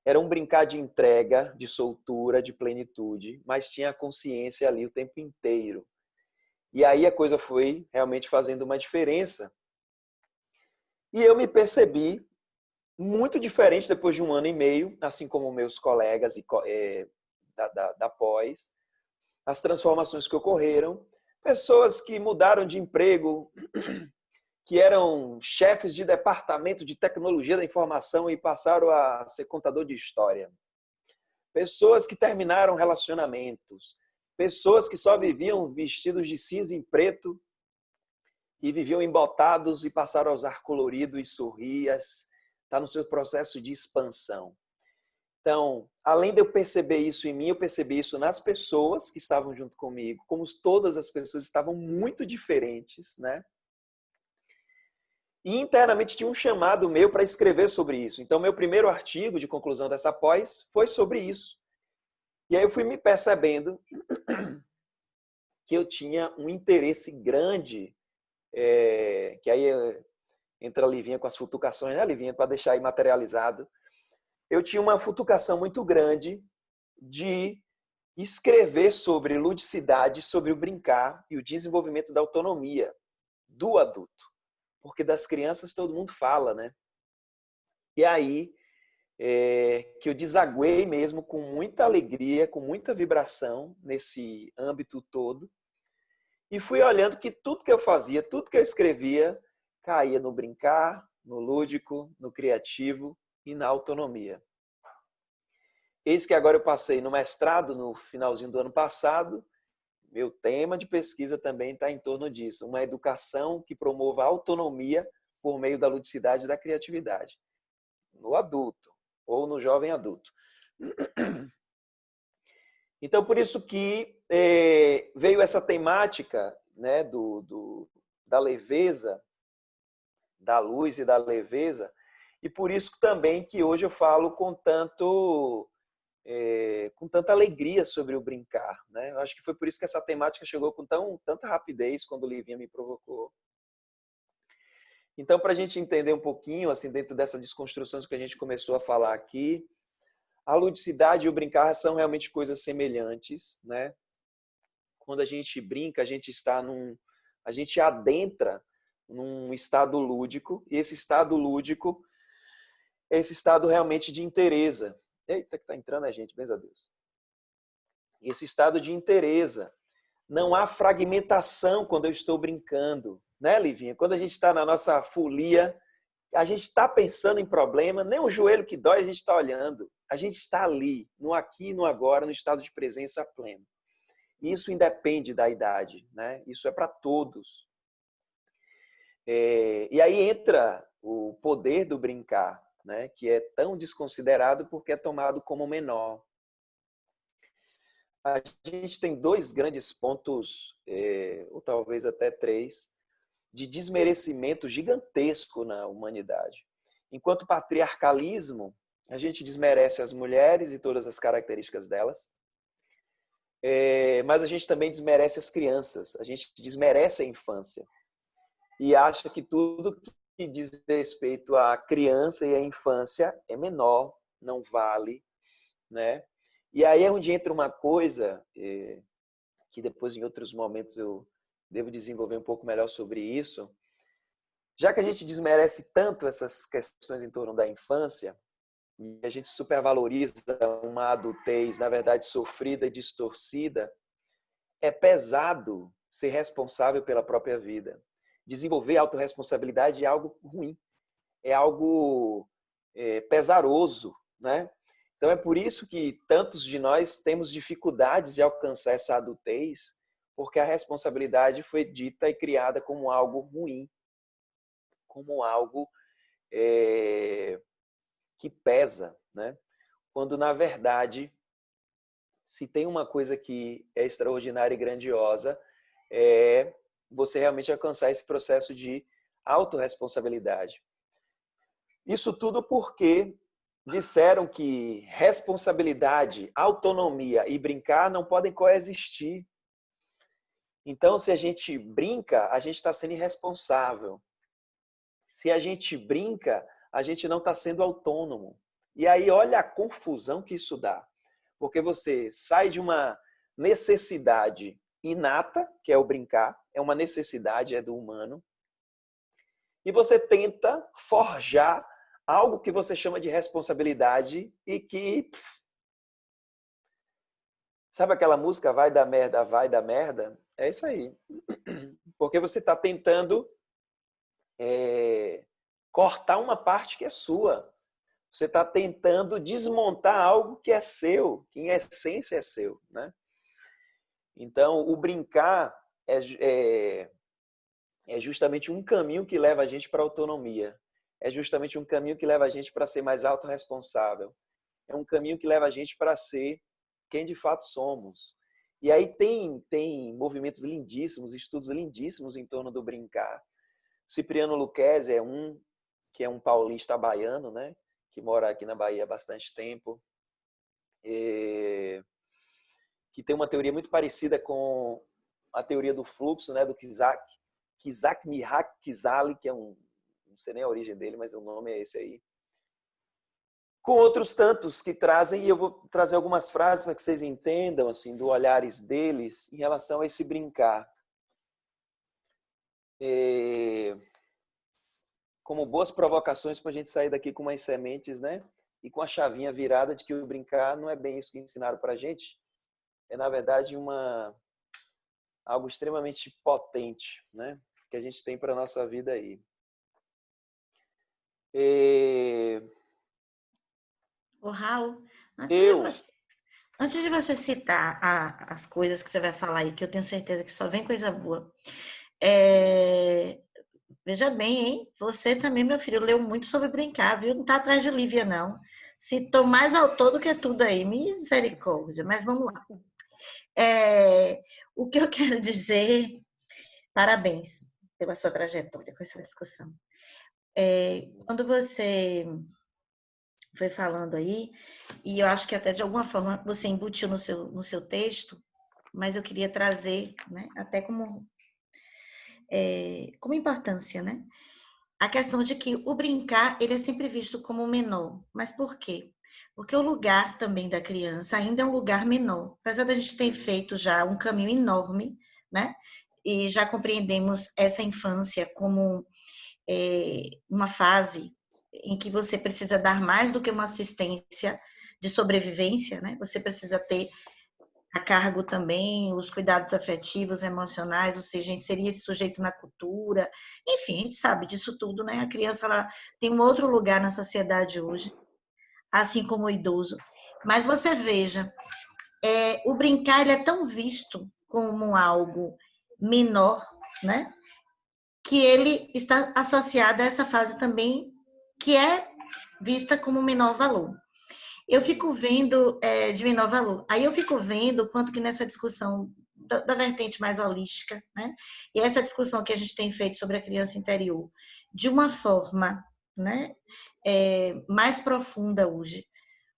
Era um brincar de entrega, de soltura, de plenitude, mas tinha a consciência ali o tempo inteiro. E aí a coisa foi realmente fazendo uma diferença. E eu me percebi muito diferente depois de 1 ano e meio, assim como meus colegas da pós, as transformações que ocorreram, pessoas que mudaram de emprego, que eram chefes de departamento de tecnologia da informação e passaram a ser contador de história. Pessoas que terminaram relacionamentos. Pessoas que só viviam vestidos de cinza e preto e viviam embotados e passaram a usar colorido e sorrir. Está no seu processo de expansão. Então, além de eu perceber isso em mim, eu percebi isso nas pessoas que estavam junto comigo, como todas as pessoas estavam muito diferentes, né? E internamente tinha um chamado meu para escrever sobre isso. Então, meu primeiro artigo de conclusão dessa pós foi sobre isso. E aí eu fui me percebendo que eu tinha um interesse grande, que aí entra a Livinha com as futucações, né, Livinha, para deixar aí materializado. Eu tinha uma futucação muito grande de escrever sobre ludicidade, sobre o brincar e o desenvolvimento da autonomia do adulto. Porque das crianças todo mundo fala, né? E aí que eu desaguei mesmo com muita alegria, com muita vibração nesse âmbito todo. E fui olhando que tudo que eu fazia, tudo que eu escrevia, caía no brincar, no lúdico, no criativo e na autonomia. Eis que agora eu passei no mestrado, no finalzinho do ano passado. Meu tema de pesquisa também está em torno disso. Uma educação que promova a autonomia por meio da ludicidade e da criatividade. No adulto ou no jovem adulto. Então, por isso que veio essa temática, né, da leveza, da luz e da leveza, e por isso também que hoje eu falo com tanta alegria sobre o brincar, né? Eu acho que foi por isso que essa temática chegou com tanta rapidez quando o Livinha me provocou. Então, para a gente entender um pouquinho, assim, dentro dessa desconstrução que a gente começou a falar aqui, A ludicidade e o brincar são realmente coisas semelhantes, né? Quando a gente brinca, a gente adentra num estado lúdico, e esse estado lúdico é esse estado realmente de inteireza. Eita, que tá entrando a gente, benza a Deus. Esse estado de inteireza. Não há fragmentação quando eu estou brincando, né, Livinha? Quando a gente está na nossa folia, a gente está pensando em problema, nem o joelho que dói a gente está olhando. A gente está ali, no aqui e no agora, no estado de presença pleno. Isso independe da idade, né? Isso é para todos. E aí entra o poder do brincar, né? Que é tão desconsiderado porque é tomado como menor. A gente tem dois grandes pontos, ou talvez até três, de desmerecimento gigantesco na humanidade. Enquanto patriarcalismo, a gente desmerece as mulheres e todas as características delas, mas a gente também desmerece as crianças, a gente desmerece a infância e acha que tudo que diz respeito à criança e à infância é menor, não vale, né? E aí é onde entra uma coisa que depois em outros momentos eu devo desenvolver um pouco melhor sobre isso. Já que a gente desmerece tanto essas questões em torno da infância, e a gente supervaloriza uma adultez, na verdade, sofrida e distorcida, é pesado ser responsável pela própria vida. Desenvolver autorresponsabilidade é algo ruim, é algo pesaroso, né? Então é por isso que tantos de nós temos dificuldades de alcançar essa adultez, porque a responsabilidade foi dita e criada como algo ruim, como algo que pesa, né? Quando, na verdade, se tem uma coisa que é extraordinária e grandiosa, é você realmente alcançar esse processo de autorresponsabilidade. Isso tudo porque disseram que responsabilidade, autonomia e brincar não podem coexistir. Então, se a gente brinca, a gente está sendo irresponsável. Se a gente brinca, a gente não está sendo autônomo. E aí, olha a confusão que isso dá. Porque você sai de uma necessidade inata, que é o brincar, é uma necessidade, é do humano, e você tenta forjar algo que você chama de responsabilidade e que... Sabe aquela música vai dar merda, vai dar merda? É isso aí. Porque você está tentando cortar uma parte que é sua. Você está tentando desmontar algo que é seu, que em essência é seu, né? Então, o brincar é justamente um caminho que leva a gente para a autonomia. É justamente um caminho que leva a gente para ser mais autorresponsável. É um caminho que leva a gente para ser quem de fato somos. E aí tem movimentos lindíssimos, estudos lindíssimos em torno do brincar. Cipriano Luquezzi que é um paulista baiano, né? Que mora aqui na Bahia há bastante tempo, que tem uma teoria muito parecida com a teoria do fluxo, né, do Csikszentmihalyi, que é não sei nem a origem dele, mas o nome é esse aí. Com outros tantos que trazem, e eu vou trazer algumas frases para que vocês entendam, assim, do olhares deles em relação a esse brincar. Como boas provocações para a gente sair daqui com umas sementes, né? E com a chavinha virada de que o brincar não é bem isso que ensinaram para a gente. É, na verdade, algo extremamente potente, né? Que a gente tem para a nossa vida aí. Ô, Raul, antes de você citar as coisas que você vai falar aí, que eu tenho certeza que só vem coisa boa, veja bem, hein? Você também, meu filho, leu muito sobre brincar, viu? Não tá atrás de Lívia, não. Citou mais autor do que tudo aí, misericórdia. Mas vamos lá. O que eu quero dizer, parabéns pela sua trajetória com essa discussão. Quando você foi falando aí, e eu acho que até de alguma forma você embutiu no seu texto, mas eu queria trazer, né, até como importância, né? A questão de que o brincar, ele é sempre visto como menor. Mas por quê? Porque o lugar também da criança ainda é um lugar menor. Apesar da gente ter feito já um caminho enorme, né? E já compreendemos essa infância como uma fase em que você precisa dar mais do que uma assistência de sobrevivência, né? Você precisa ter a cargo também os cuidados afetivos, emocionais, ou seja, a gente seria esse sujeito na cultura. Enfim, a gente sabe disso tudo, né? A criança ela tem um outro lugar na sociedade hoje, assim como o idoso. Mas você veja, o brincar ele é tão visto como algo menor, né? Que ele está associado a essa fase também que é vista como menor valor. Eu fico vendo de menor valor. Aí eu fico vendo quanto que nessa discussão da vertente mais holística, né? E essa discussão que a gente tem feito sobre a criança interior, de uma forma, né, mais profunda hoje.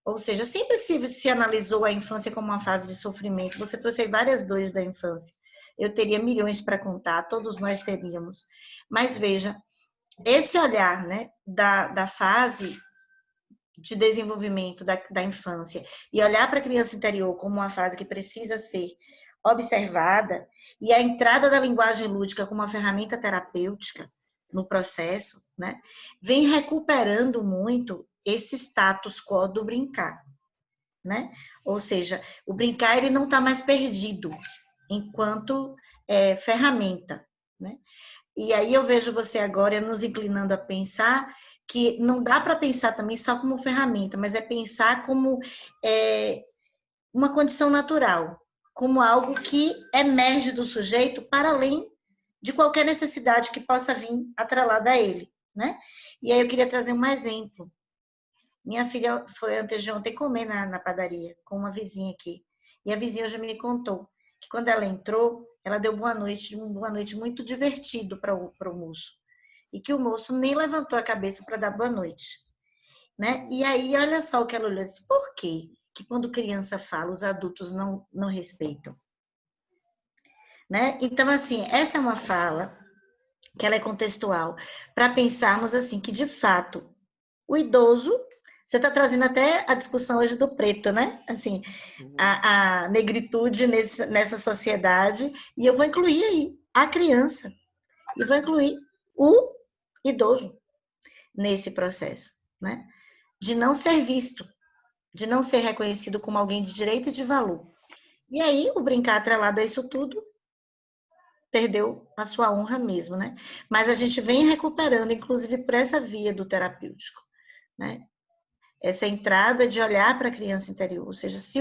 Ou seja, sempre se analisou a infância como uma fase de sofrimento. Você trouxe aí várias dores da infância. Eu teria milhões para contar, todos nós teríamos. Mas veja, esse olhar, né, da fase de desenvolvimento da infância e olhar para a criança interior como uma fase que precisa ser observada e a entrada da linguagem lúdica como uma ferramenta terapêutica no processo, né, vem recuperando muito esse status quo do brincar, né? Ou seja, o brincar ele não está mais perdido enquanto ferramenta, né? E aí eu vejo você agora nos inclinando a pensar que não dá para pensar também só como ferramenta, mas é pensar como uma condição natural, como algo que emerge do sujeito para além de qualquer necessidade que possa vir atrelada a ele, né? E aí eu queria trazer um exemplo. Minha filha foi antes de ontem comer na padaria com uma vizinha aqui. E a vizinha já me contou que quando ela entrou, ela deu boa noite, um boa noite muito divertido para o moço. E que o moço nem levantou a cabeça para dar boa noite, né? E aí, olha só o que ela olhou e disse: por quê que quando criança fala, os adultos não respeitam? Né? Então, assim, essa é uma fala que ela é contextual para pensarmos assim que, de fato, o idoso, você está trazendo até a discussão hoje do preto, né? Assim, a negritude nessa sociedade, e eu vou incluir aí a criança, e vou incluir o idoso nesse processo, né? De não ser visto, de não ser reconhecido como alguém de direito e de valor. E aí, o brincar atrelado a isso tudo, perdeu a sua honra mesmo, né? Mas a gente vem recuperando, inclusive por essa via do terapêutico, né? Essa entrada de olhar para a criança interior. Ou seja, se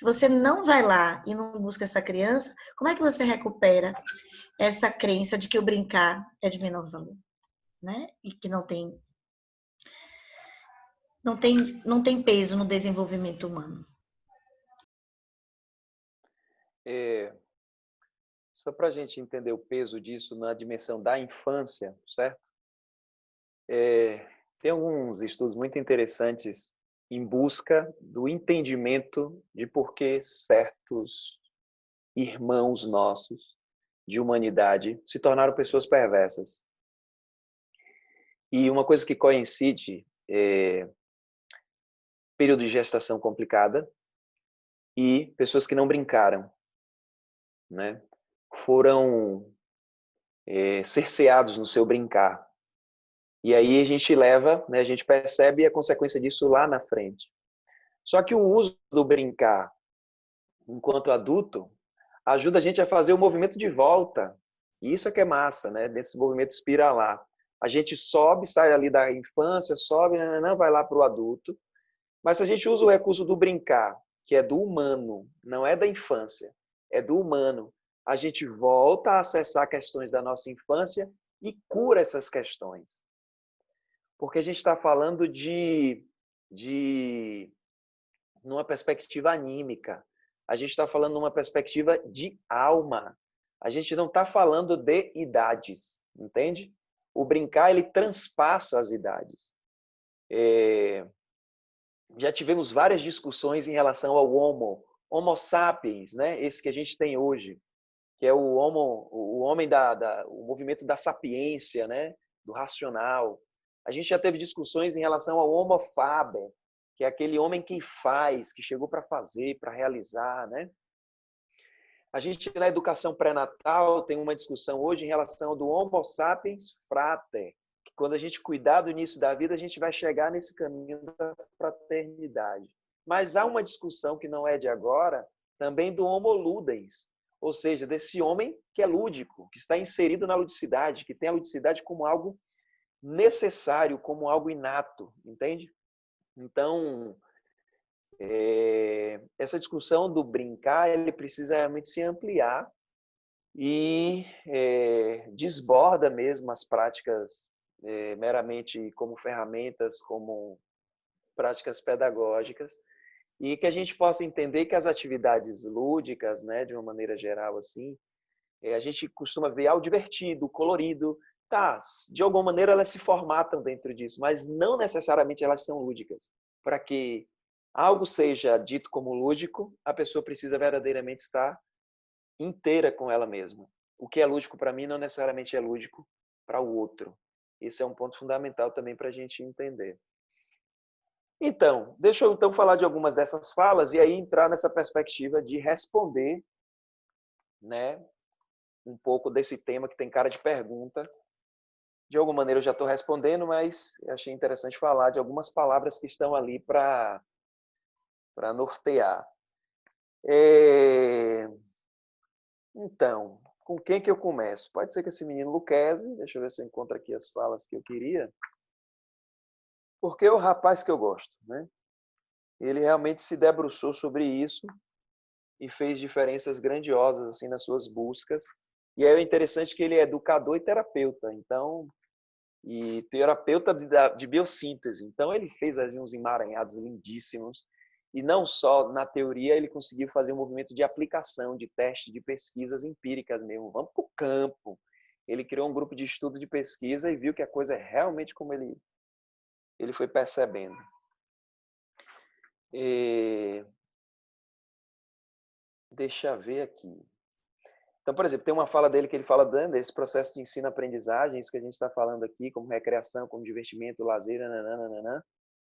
você não vai lá e não busca essa criança, como é que você recupera essa crença de que o brincar é de menor valor, né? E que não tem peso no desenvolvimento humano. Só para a gente entender o peso disso na dimensão da infância, certo? Tem alguns estudos muito interessantes em busca do entendimento de por que certos irmãos nossos de humanidade se tornaram pessoas perversas. E uma coisa que coincide é período de gestação complicada e pessoas que não brincaram, né? Foram cerceados no seu brincar. E aí a gente leva, né, a gente percebe a consequência disso lá na frente. Só que o uso do brincar enquanto adulto ajuda a gente a fazer o movimento de volta. E isso é que é massa, né? Desse movimento espiralar. A gente sobe, sai ali da infância, sobe, não vai lá para o adulto. Mas se a gente usa o recurso do brincar, que é do humano, não é da infância, é do humano, a gente volta a acessar questões da nossa infância e cura essas questões. Porque a gente está falando de numa perspectiva anímica. A gente está falando numa perspectiva de alma. A gente não está falando de idades, entende? O brincar, ele transpassa as idades. Já tivemos várias discussões em relação ao Homo sapiens, né? Esse que a gente tem hoje, que é o homem o movimento da sapiência, né? Do racional. A gente já teve discussões em relação ao Homo faber, que é aquele homem que faz, que chegou para fazer, para realizar, né? A gente, na educação pré-natal, tem uma discussão hoje em relação ao do Homo sapiens frater, que quando a gente cuidar do início da vida, a gente vai chegar nesse caminho da fraternidade. Mas há uma discussão que não é de agora, também do Homo ludens, ou seja, desse homem que é lúdico, que está inserido na ludicidade, que tem a ludicidade como algo necessário, como algo inato, entende? Então, essa discussão do brincar, ele precisa realmente se ampliar e desborda mesmo as práticas meramente como ferramentas, como práticas pedagógicas, e que a gente possa entender que as atividades lúdicas, né, de uma maneira geral assim, a gente costuma ver algo divertido, colorido, tá, de alguma maneira elas se formatam dentro disso, mas não necessariamente elas são lúdicas. Para que algo seja dito como lúdico, a pessoa precisa verdadeiramente estar inteira com ela mesma. O que é lúdico para mim não necessariamente é lúdico para o outro. Esse é um ponto fundamental também para a gente entender. Então, deixa eu então falar de algumas dessas falas e aí entrar nessa perspectiva de responder, né, um pouco desse tema que tem cara de pergunta. De alguma maneira eu já estou respondendo, mas eu achei interessante falar de algumas palavras que estão ali para nortear. Então, com quem que eu começo? Pode ser que esse menino Lucchesi, deixa eu ver se eu encontro aqui as falas que eu queria, porque é o rapaz que eu gosto, né? Ele realmente se debruçou sobre isso e fez diferenças grandiosas assim nas suas buscas. E é interessante que ele é educador e terapeuta, então, e terapeuta de biossíntese. Então ele fez assim, uns emaranhados lindíssimos. E não só na teoria, ele conseguiu fazer um movimento de aplicação, de teste, de pesquisas empíricas mesmo. Vamos para o campo. Ele criou um grupo de estudo de pesquisa e viu que a coisa é realmente como ele foi percebendo. Deixa eu ver aqui. Então, por exemplo, tem uma fala dele que ele fala desse processo de ensino-aprendizagem, isso que a gente está falando aqui, como recreação, como divertimento, lazer, nananana,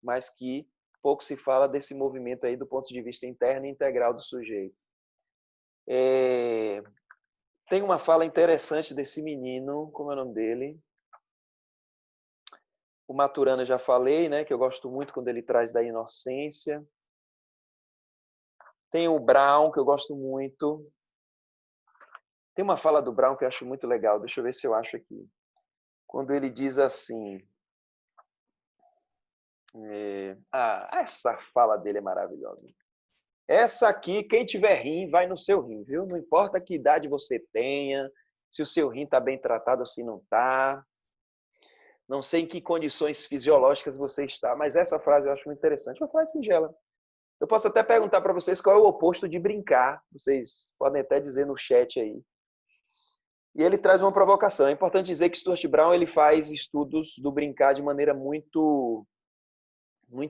mas que pouco se fala desse movimento aí do ponto de vista interno e integral do sujeito. Tem uma fala interessante desse menino, como é o nome dele? O Maturana eu já falei, né, que eu gosto muito quando ele traz da inocência. Tem o Brown, que eu gosto muito. Tem uma fala do Brown que eu acho muito legal, deixa eu ver se eu acho aqui. Quando ele diz assim... essa fala dele é maravilhosa. Essa aqui, quem tiver rim, vai no seu rim, viu? Não importa que idade você tenha, se o seu rim está bem tratado ou se não está. Não sei em que condições fisiológicas você está, mas essa frase eu acho muito interessante. Uma frase singela. Eu posso até perguntar para vocês qual é o oposto de brincar. Vocês podem até dizer no chat aí. E ele traz uma provocação. É importante dizer que Stuart Brown ele faz estudos do brincar de maneira muito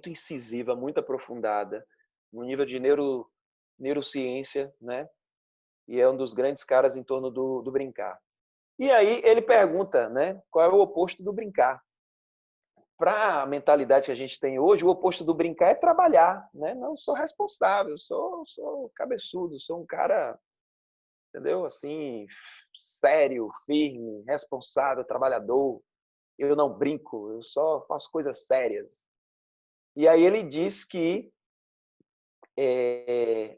incisiva, muito aprofundada, no nível de neurociência, né? E é um dos grandes caras em torno do brincar. E aí ele pergunta, né? Qual é o oposto do brincar? Para a mentalidade que a gente tem hoje, o oposto do brincar é trabalhar, né? Não sou responsável, sou cabeçudo, sou um cara, entendeu? Assim, sério, firme, responsável, trabalhador. Eu não brinco, eu só faço coisas sérias. E aí ele diz que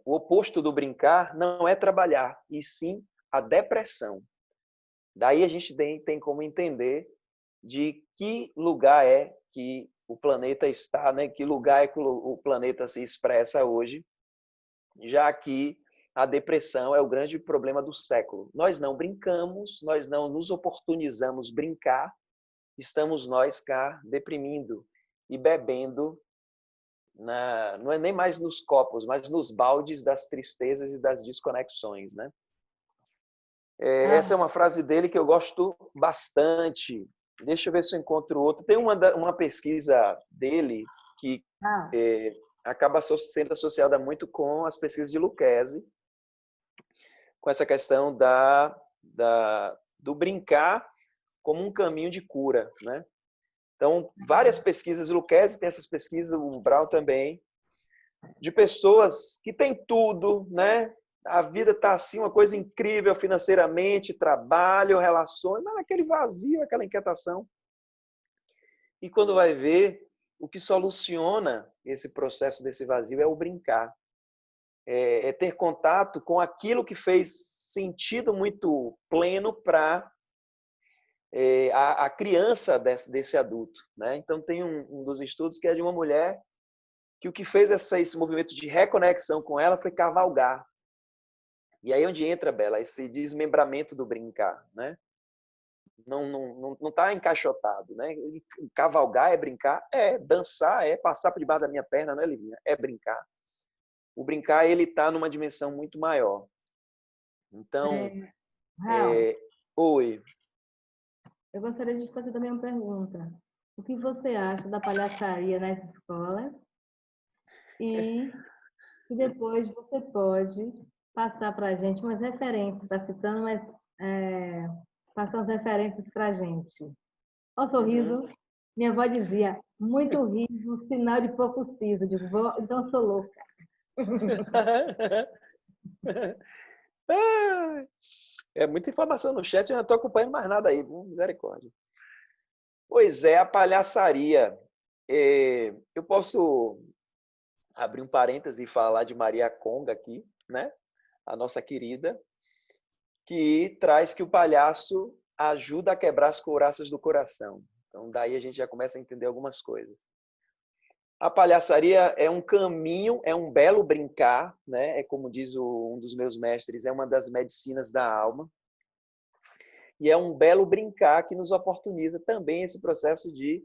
o oposto do brincar não é trabalhar, e sim a depressão. Daí a gente tem como entender de que lugar é que o planeta está, né? Que lugar é que o planeta se expressa hoje, já que a depressão é o grande problema do século. Nós não brincamos, nós não nos oportunizamos brincar, estamos nós cá deprimindo e bebendo não é nem mais nos copos, mas nos baldes das tristezas e das desconexões, né? Essa é uma frase dele que eu gosto bastante. Deixa eu ver se eu encontro outro. Tem uma pesquisa dele que acaba sendo associada muito com as pesquisas de Lucchesi, com essa questão do brincar como um caminho de cura, né? Então, várias pesquisas, o Lucchesi tem essas pesquisas, o Brown também, de pessoas que têm tudo, né? A vida está assim, uma coisa incrível financeiramente, trabalho, relações, mas aquele vazio, aquela inquietação. E quando vai ver, o que soluciona esse processo desse vazio é o brincar. É ter contato com aquilo que fez sentido muito pleno para a criança desse adulto, né? Então, tem um dos estudos que é de uma mulher que o que fez esse movimento de reconexão com ela foi cavalgar. E aí onde entra, Bela, esse desmembramento do brincar, né? Não está encaixotado, né? Cavalgar é brincar, é dançar, é passar por debaixo da minha perna, não é, Livinha? É brincar. O brincar, ele está numa dimensão muito maior. Então, Raul, oi. eu gostaria de fazer também uma pergunta. O que você acha da palhaçaria nas escolas? E depois você pode passar para a gente umas referências, está citando, mas passar umas referências para a gente. Olha o sorriso. Minha avó dizia, muito riso, sinal de pouco siso. Eu digo, vó, então eu sou louca. É muita informação no chat, eu não estou acompanhando mais nada aí, misericórdia. Pois é, a palhaçaria. Eu posso abrir um parêntese e falar de Maria Conga aqui, né? A nossa querida, que traz que o palhaço ajuda a quebrar as couraças do coração. Então, daí a gente já começa a entender algumas coisas. A palhaçaria é um caminho, é um belo brincar, né? É como diz um dos meus mestres, é uma das medicinas da alma. E é um belo brincar que nos oportuniza também esse processo de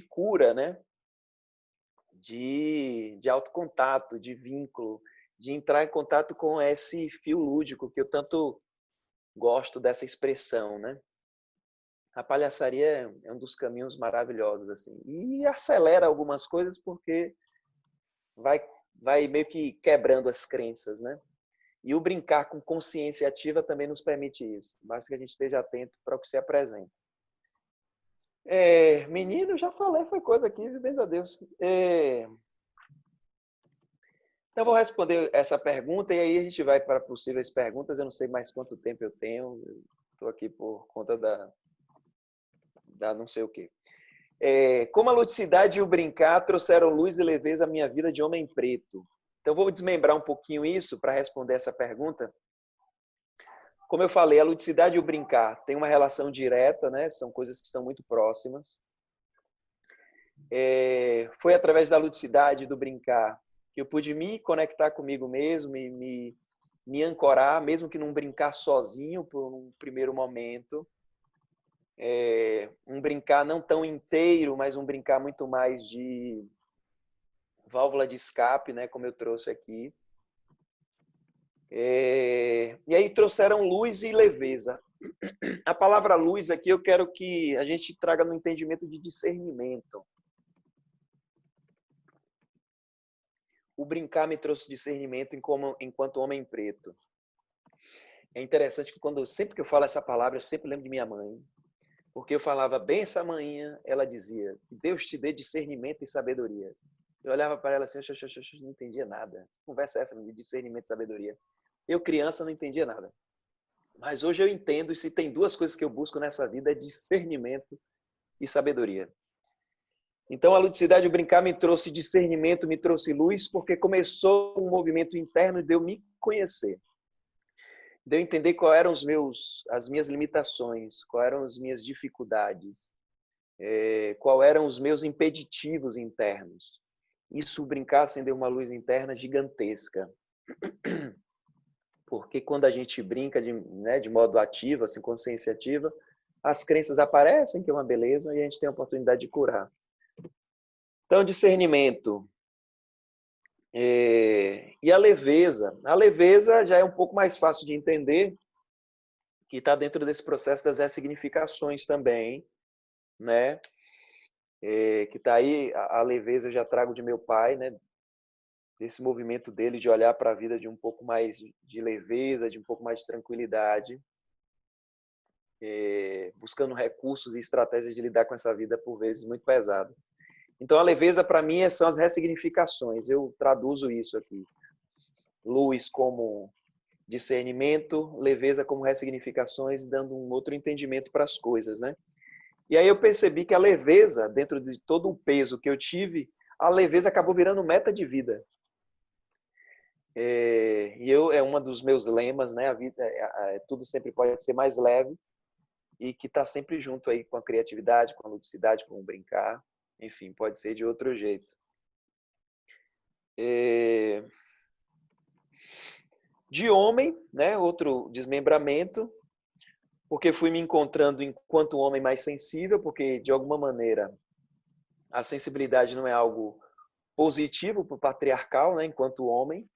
cura, né? De autocontato, de vínculo, de entrar em contato com esse fio lúdico que eu tanto gosto dessa expressão, né? A palhaçaria é um dos caminhos maravilhosos assim, e acelera algumas coisas porque vai meio que quebrando as crenças, né? E o brincar com consciência ativa também nos permite isso. Basta que a gente esteja atento para o que se apresenta. Menino, já falei, foi coisa aqui, bens a Deus. Então, eu vou responder essa pergunta e aí a gente vai para possíveis perguntas. Eu não sei mais quanto tempo eu tenho. Estou aqui por conta da não sei o quê. Como a ludicidade e o brincar trouxeram luz e leveza à minha vida de homem preto. Então, vou desmembrar um pouquinho isso para responder essa pergunta. Como eu falei, a ludicidade e o brincar têm uma relação direta, né? São coisas que estão muito próximas. Foi através da ludicidade e do brincar que eu pude me conectar comigo mesmo e me ancorar, mesmo que não brincar sozinho por um primeiro momento. Um brincar não tão inteiro, mas um brincar muito mais de válvula de escape, né? Como eu trouxe aqui. E aí trouxeram luz e leveza. A palavra luz aqui eu quero que a gente traga no entendimento de discernimento. O brincar me trouxe discernimento enquanto homem preto. É interessante que sempre que eu falo essa palavra, eu sempre lembro de minha mãe. Porque eu falava, bem essa manhã, ela dizia, Deus te dê discernimento e sabedoria. Eu olhava para ela assim, eu não entendia nada. Conversa essa de discernimento e sabedoria. Eu, criança, não entendia nada. Mas hoje eu entendo, e se tem duas coisas que eu busco nessa vida, é discernimento e sabedoria. Então, a ludicidade, o brincar, me trouxe discernimento, me trouxe luz, porque começou um movimento interno de eu me conhecer. De eu entender quais eram as minhas limitações, quais eram as minhas dificuldades, quais eram os meus impeditivos internos. Isso, o brincar, acendeu uma luz interna gigantesca. Porque quando a gente brinca de modo ativo, assim, consciência ativa, as crenças aparecem, que é uma beleza, e a gente tem a oportunidade de curar. Então, discernimento. E a leveza. A leveza já é um pouco mais fácil de entender, que está dentro desse processo das ressignificações também, né? Que está aí, a leveza eu já trago de meu pai, né? Desse movimento dele de olhar para a vida de um pouco mais de leveza, de um pouco mais de tranquilidade. buscando recursos e estratégias de lidar com essa vida, por vezes, muito pesada. Então, a leveza, para mim, são as ressignificações. Eu traduzo isso aqui. Luz como discernimento, leveza como ressignificações, dando um outro entendimento para as coisas, né? E aí eu percebi que a leveza, dentro de todo o peso que eu tive, a leveza acabou virando meta de vida. É um dos meus lemas, né? A vida, tudo sempre pode ser mais leve e que está sempre junto aí com a criatividade, com a ludicidade, com o brincar. Enfim, pode ser de outro jeito. De homem, né? Outro desmembramento, porque fui me encontrando enquanto homem mais sensível, porque de alguma maneira a sensibilidade não é algo positivo para o patriarcal, né? Enquanto homem.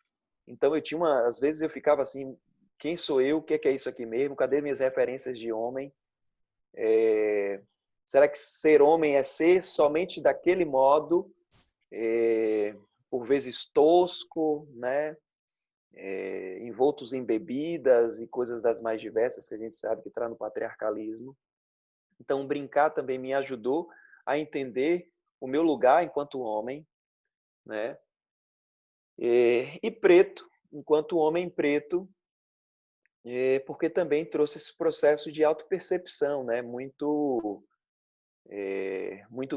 Então eu tinha às vezes eu ficava assim, quem sou eu? O que é isso aqui mesmo? Cadê minhas referências de homem? Será que ser homem é ser somente daquele modo, por vezes tosco, né? Envoltos em bebidas e coisas das mais diversas que a gente sabe que está no patriarcalismo. Então, brincar também me ajudou a entender o meu lugar enquanto homem, né? E preto, enquanto homem preto, porque também trouxe esse processo de autopercepção, né? Muito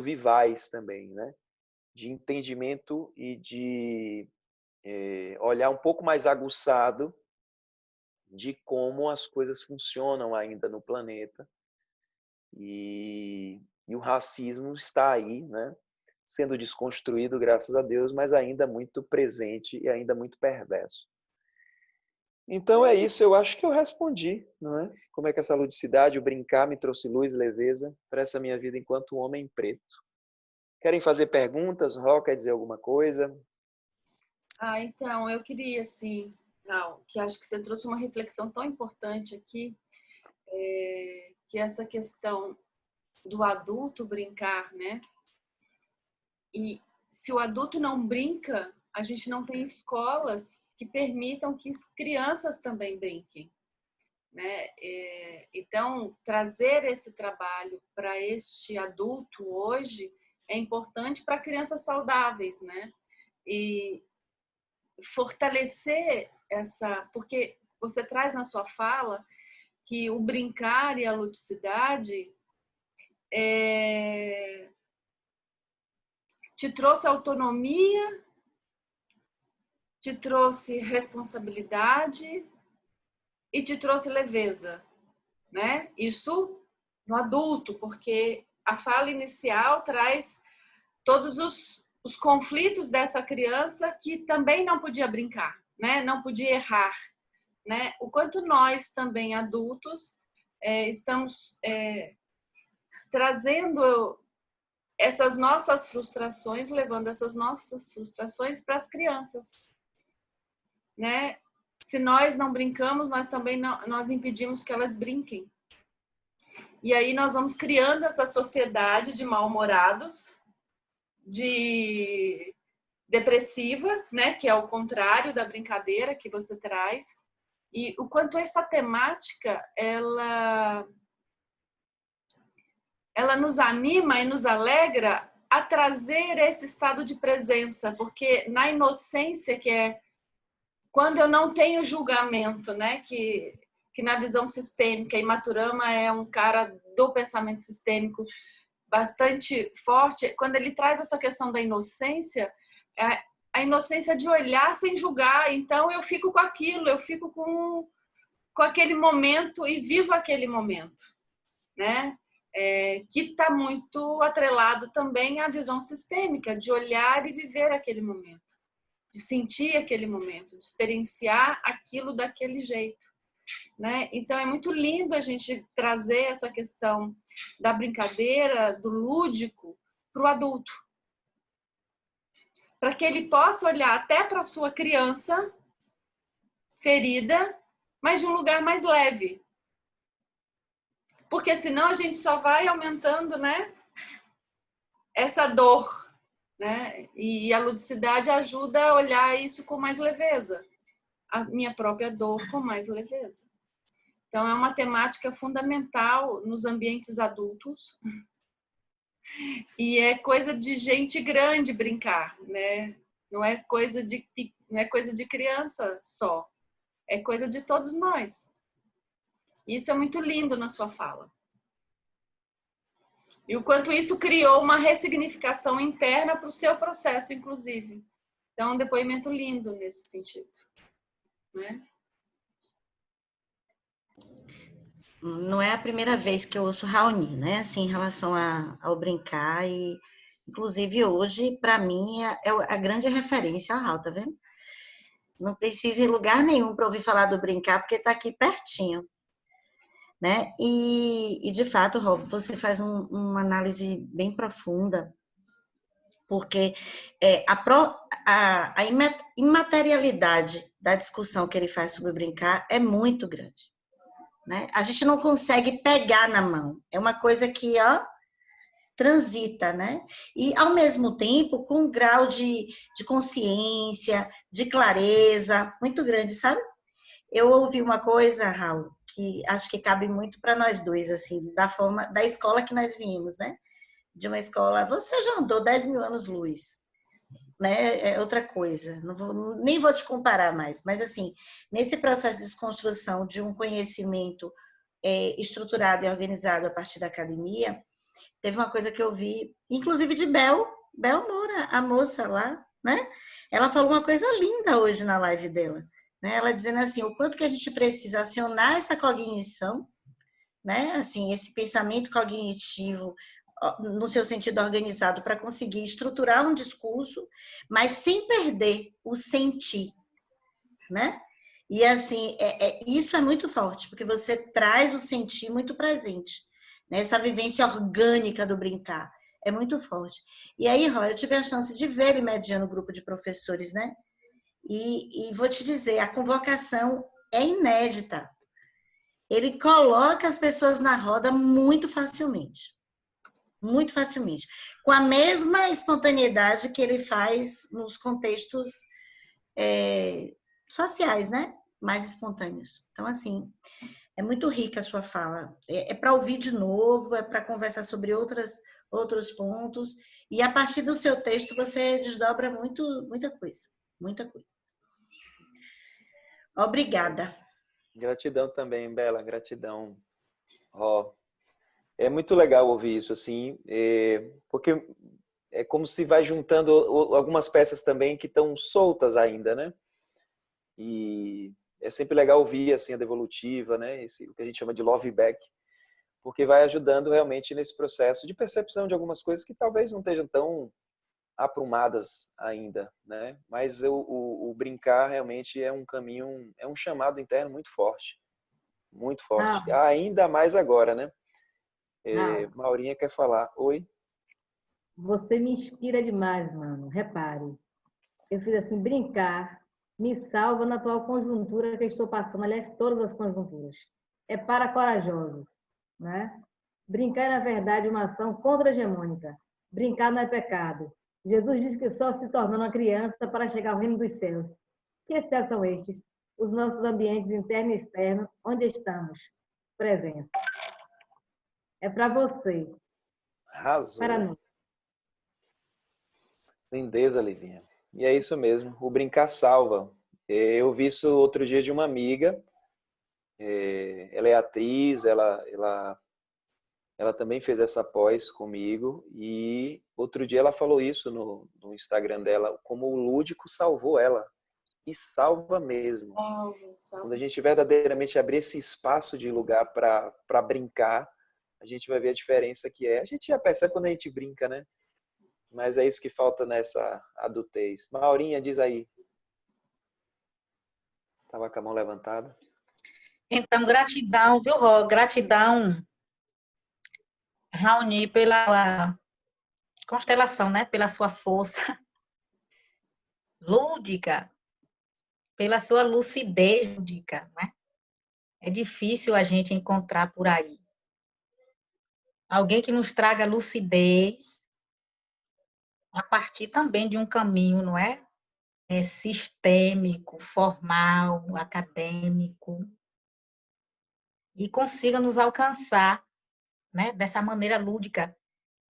vivaz também, né? De entendimento e de olhar um pouco mais aguçado de como as coisas funcionam ainda no planeta. E o racismo está aí, né? Sendo desconstruído, graças a Deus, mas ainda muito presente e ainda muito perverso. Então é isso, eu acho que eu respondi, não é? Como é que essa ludicidade, o brincar me trouxe luz e leveza para essa minha vida enquanto homem preto. Querem fazer perguntas? Ró, quer dizer alguma coisa? Então, eu queria, assim, que acho que você trouxe uma reflexão tão importante aqui, que é essa questão do adulto brincar, né? E se o adulto não brinca, a gente não tem escolas que permitam que as crianças também brinquem, né? Então, trazer esse trabalho para este adulto hoje é importante para crianças saudáveis, né? E fortalecer porque você traz na sua fala que o brincar e a ludicidade te trouxe autonomia, te trouxe responsabilidade e te trouxe leveza, né? Isso no adulto, porque a fala inicial traz todos os conflitos dessa criança que também não podia brincar, né? Não podia errar, né? O quanto nós também adultos estamos trazendo essas nossas frustrações, levando essas nossas frustrações para as crianças, né? Se nós não brincamos, nós também nós impedimos que elas brinquem. E aí nós vamos criando essa sociedade de mal-humorados, de depressiva, né? Que é o contrário da brincadeira que você traz. E o quanto essa temática, ela nos anima e nos alegra a trazer esse estado de presença, porque na inocência, que é quando eu não tenho julgamento, né? Que na visão sistêmica, e Maturama é um cara do pensamento sistêmico bastante forte, quando ele traz essa questão da inocência, a inocência de olhar sem julgar. Então eu fico com aquilo, eu fico com aquele momento e vivo aquele momento, né? Que está muito atrelado também à visão sistêmica, de olhar e viver aquele momento, de sentir aquele momento, de experienciar aquilo daquele jeito, né? Então é muito lindo a gente trazer essa questão da brincadeira, do lúdico, para o adulto, para que ele possa olhar até para a sua criança ferida, mas de um lugar mais leve. Porque senão a gente só vai aumentando, né, essa dor, né? E a ludicidade ajuda a olhar isso com mais leveza, a minha própria dor com mais leveza. Então, é uma temática fundamental nos ambientes adultos. E é coisa de gente grande brincar, né? Não é coisa de criança só. É coisa de todos nós. Isso é muito lindo na sua fala. E o quanto isso criou uma ressignificação interna para o seu processo, inclusive. Então, é um depoimento lindo nesse sentido, né? Não é a primeira vez que eu ouço Raoni, né? Assim, em relação ao brincar e, inclusive, hoje, para mim, é a grande referência a Raul, tá vendo? Não precisa ir em lugar nenhum para ouvir falar do brincar, porque está aqui pertinho, né? E de fato, Raul, você faz uma análise bem profunda, porque a imaterialidade da discussão que ele faz sobre brincar é muito grande. Né? A gente não consegue pegar na mão. É uma coisa que, ó, transita, né? E, ao mesmo tempo, com um grau de consciência, de clareza muito grande, sabe? Eu ouvi uma coisa, Raul, que acho que cabe muito para nós dois, assim, da escola que nós viemos, né? De uma escola... Você já andou 10 mil anos luz, né? É outra coisa. Nem vou te comparar mais, mas, assim, nesse processo de desconstrução de um conhecimento estruturado e organizado a partir da academia, teve uma coisa que eu vi, inclusive de Bel Moura, a moça lá, né? Ela falou uma coisa linda hoje na live dela, né? Ela dizendo assim, o quanto que a gente precisa acionar essa cognição, né? Assim, esse pensamento cognitivo no seu sentido organizado para conseguir estruturar um discurso, mas sem perder o sentir, né? E assim, isso é muito forte, porque você traz o sentir muito presente, né? Essa vivência orgânica do brincar é muito forte. E aí, Roy, eu tive a chance de ver ele mediando o grupo de professores, né? E vou te dizer, a convocação é inédita. Ele coloca as pessoas na roda muito facilmente. Muito facilmente. Com a mesma espontaneidade que ele faz nos contextos sociais, né? Mais espontâneos. Então, assim, é muito rica a sua fala. É para ouvir de novo, é para conversar sobre outros pontos. E a partir do seu texto você desdobra muita coisa. Muita coisa. Obrigada. Gratidão também, Bela. Gratidão. Ó, é muito legal ouvir isso, assim, porque é como se vai juntando algumas peças também que estão soltas ainda, né? E é sempre legal ouvir assim a devolutiva, né? O que a gente chama de love back, porque vai ajudando realmente nesse processo de percepção de algumas coisas que talvez não estejam tão aprumadas ainda, né? Mas o brincar realmente é um caminho, é um chamado interno muito forte. Ainda mais agora, né? Maurinha quer falar. Oi? Você me inspira demais, mano. Repare. Eu fiz assim, brincar me salva na atual conjuntura que eu estou passando. Aliás, todas as conjunturas. É para corajosos, né? Brincar é, na verdade, uma ação contra-hegemônica. Brincar não é pecado. Jesus disse que só se tornou uma criança para chegar ao reino dos céus. Que céus são estes? Os nossos ambientes interno e externo, onde estamos? Presença. É para você. Arrasou. Para nós. Lindeza, Livinha. E é isso mesmo, o brincar salva. Eu vi isso outro dia de uma amiga, ela é atriz, ela também fez essa pós comigo, e outro dia ela falou isso no Instagram dela, como o lúdico salvou ela, e salva mesmo. Quando a gente verdadeiramente abrir esse espaço de lugar para brincar, a gente vai ver a diferença que é. A gente já percebe quando a gente brinca, né? Mas é isso que falta nessa adultez. Maurinha, diz aí. Estava com a mão levantada. Então, gratidão, viu, Ró? Gratidão, Raoni, pela constelação, né? Pela sua força lúdica, pela sua lucidez lúdica, né? É difícil a gente encontrar por aí alguém que nos traga lucidez a partir também de um caminho, não é? Sistêmico, formal, acadêmico. e consiga nos alcançar, né, dessa maneira lúdica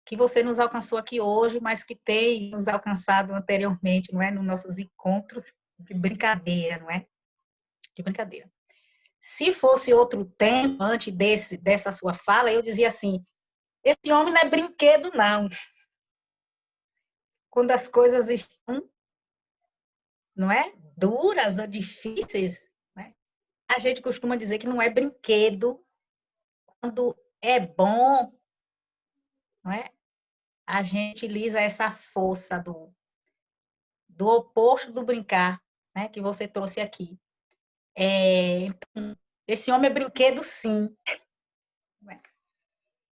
que você nos alcançou aqui hoje, mas que tem nos alcançado anteriormente, não é? Nos nossos encontros de brincadeira, não é? De brincadeira. Se fosse outro tempo, antes dessa sua fala, eu dizia assim, esse homem não é brinquedo, não. Quando as coisas estão, não é? Duras ou difíceis, né? A gente costuma dizer que não é brinquedo. Quando é bom, não é? A gente utiliza essa força do oposto do brincar, né? Que você trouxe aqui. Esse homem é brinquedo, sim.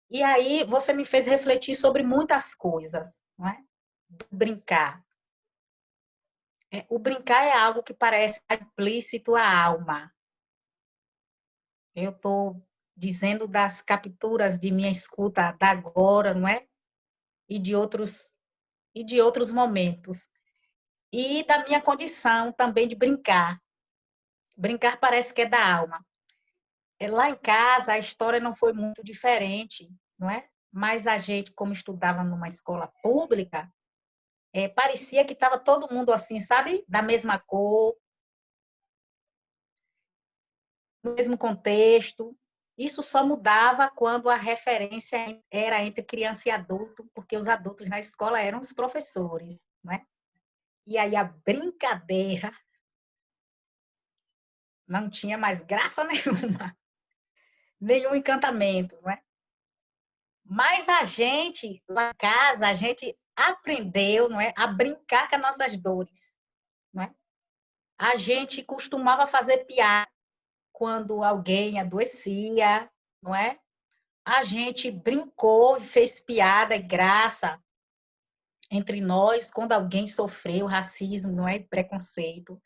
E aí você me fez refletir sobre muitas coisas, não é? Do brincar. O brincar é algo que parece implícito à alma. Eu estou dizendo das capturas de minha escuta da agora, não é? E de outros momentos. E da minha condição também de brincar. Brincar parece que é da alma. Lá em casa, a história não foi muito diferente, não é? Mas a gente, como estudava numa escola pública, parecia que estava todo mundo assim, sabe? Da mesma cor, no mesmo contexto. Isso só mudava quando a referência era entre criança e adulto, porque os adultos na escola eram os professores, não é? E aí a brincadeira não tinha mais graça nenhuma, nenhum encantamento, não é? Mas a gente, lá em casa, a gente aprendeu, não é, a brincar com as nossas dores, não é? A gente costumava fazer piada quando alguém adoecia, não é? A gente brincou e fez piada e graça entre nós quando alguém sofreu racismo, não é? Preconceito.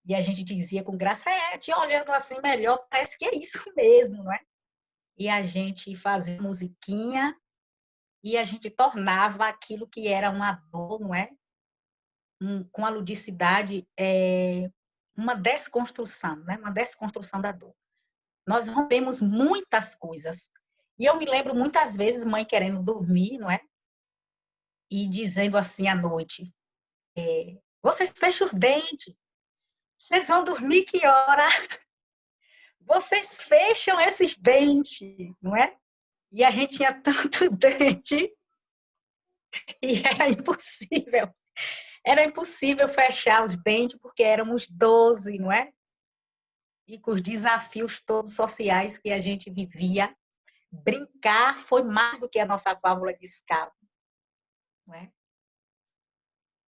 E a gente dizia com graça, te olhando assim melhor, parece que é isso mesmo, não é? E a gente fazia musiquinha e a gente tornava aquilo que era uma dor, não é? Com a ludicidade, uma desconstrução, né? Uma desconstrução da dor. Nós rompemos muitas coisas. E eu me lembro muitas vezes mãe querendo dormir, não é? E dizendo assim à noite, vocês fecham os dentes, vocês vão dormir que hora? Vocês fecham esses dentes, não é? E a gente tinha tanto dente e era impossível fechar os dentes porque éramos 12, não é? E com os desafios todos sociais que a gente vivia, brincar foi mais do que a nossa válvula de escape, não é?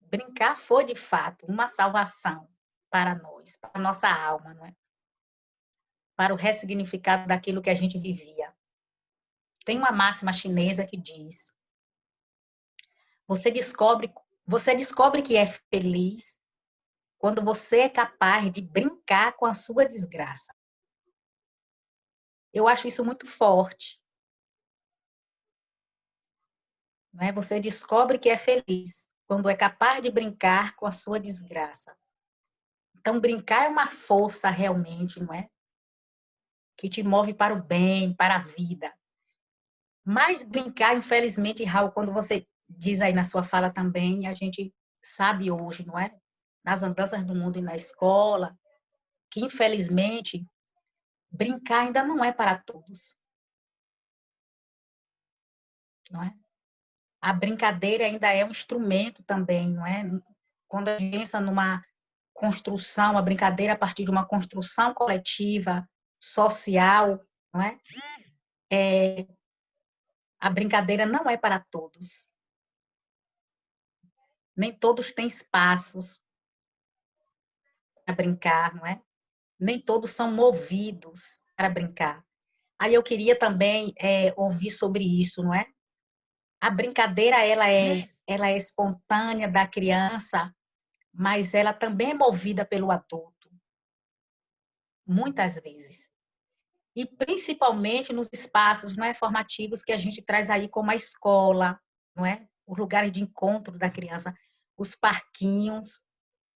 Brincar foi, de fato, uma salvação para nós, para a nossa alma, não é? Para o ressignificado daquilo que a gente vivia. Tem uma máxima chinesa que diz: você descobre que é feliz quando você é capaz de brincar com a sua desgraça. Eu acho isso muito forte. Não é? Você descobre que é feliz quando é capaz de brincar com a sua desgraça. Então, brincar é uma força realmente, não é? Que te move para o bem, para a vida. Mas brincar, infelizmente, Raul, quando você diz aí na sua fala também, a gente sabe hoje, não é? Nas andanças do mundo e na escola, que infelizmente brincar ainda não é para todos, não é? A brincadeira ainda é um instrumento também, não é? Quando a gente pensa numa construção, a brincadeira a partir de uma construção coletiva, social, não é? A brincadeira não é para todos. Nem todos têm espaços para brincar, não é? Nem todos são movidos para brincar. Aí eu queria também ouvir sobre isso, não é? A brincadeira ela é espontânea da criança, mas ela também é movida pelo adulto, muitas vezes. E principalmente nos espaços, não é, formativos que a gente traz aí como a escola, não é? Os lugares de encontro da criança, os parquinhos,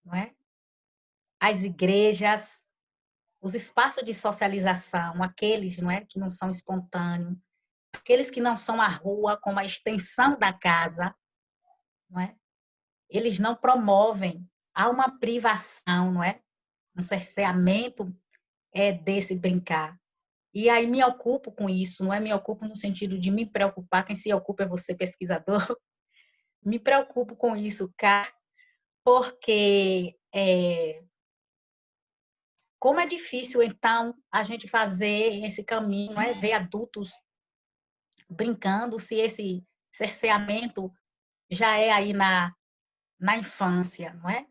não é? As igrejas, os espaços de socialização, aqueles, não é, que não são espontâneos, aqueles que não são a rua como a extensão da casa, não é? Eles não promovem, há uma privação, não é? Um cerceamento desse brincar. E aí me ocupo com isso, não é? Me ocupo no sentido de me preocupar, quem se ocupa é você, pesquisador. Me preocupo com isso, cá, porque como é difícil, então, a gente fazer esse caminho, não é? Ver adultos brincando, se esse cerceamento já é aí na infância, não é?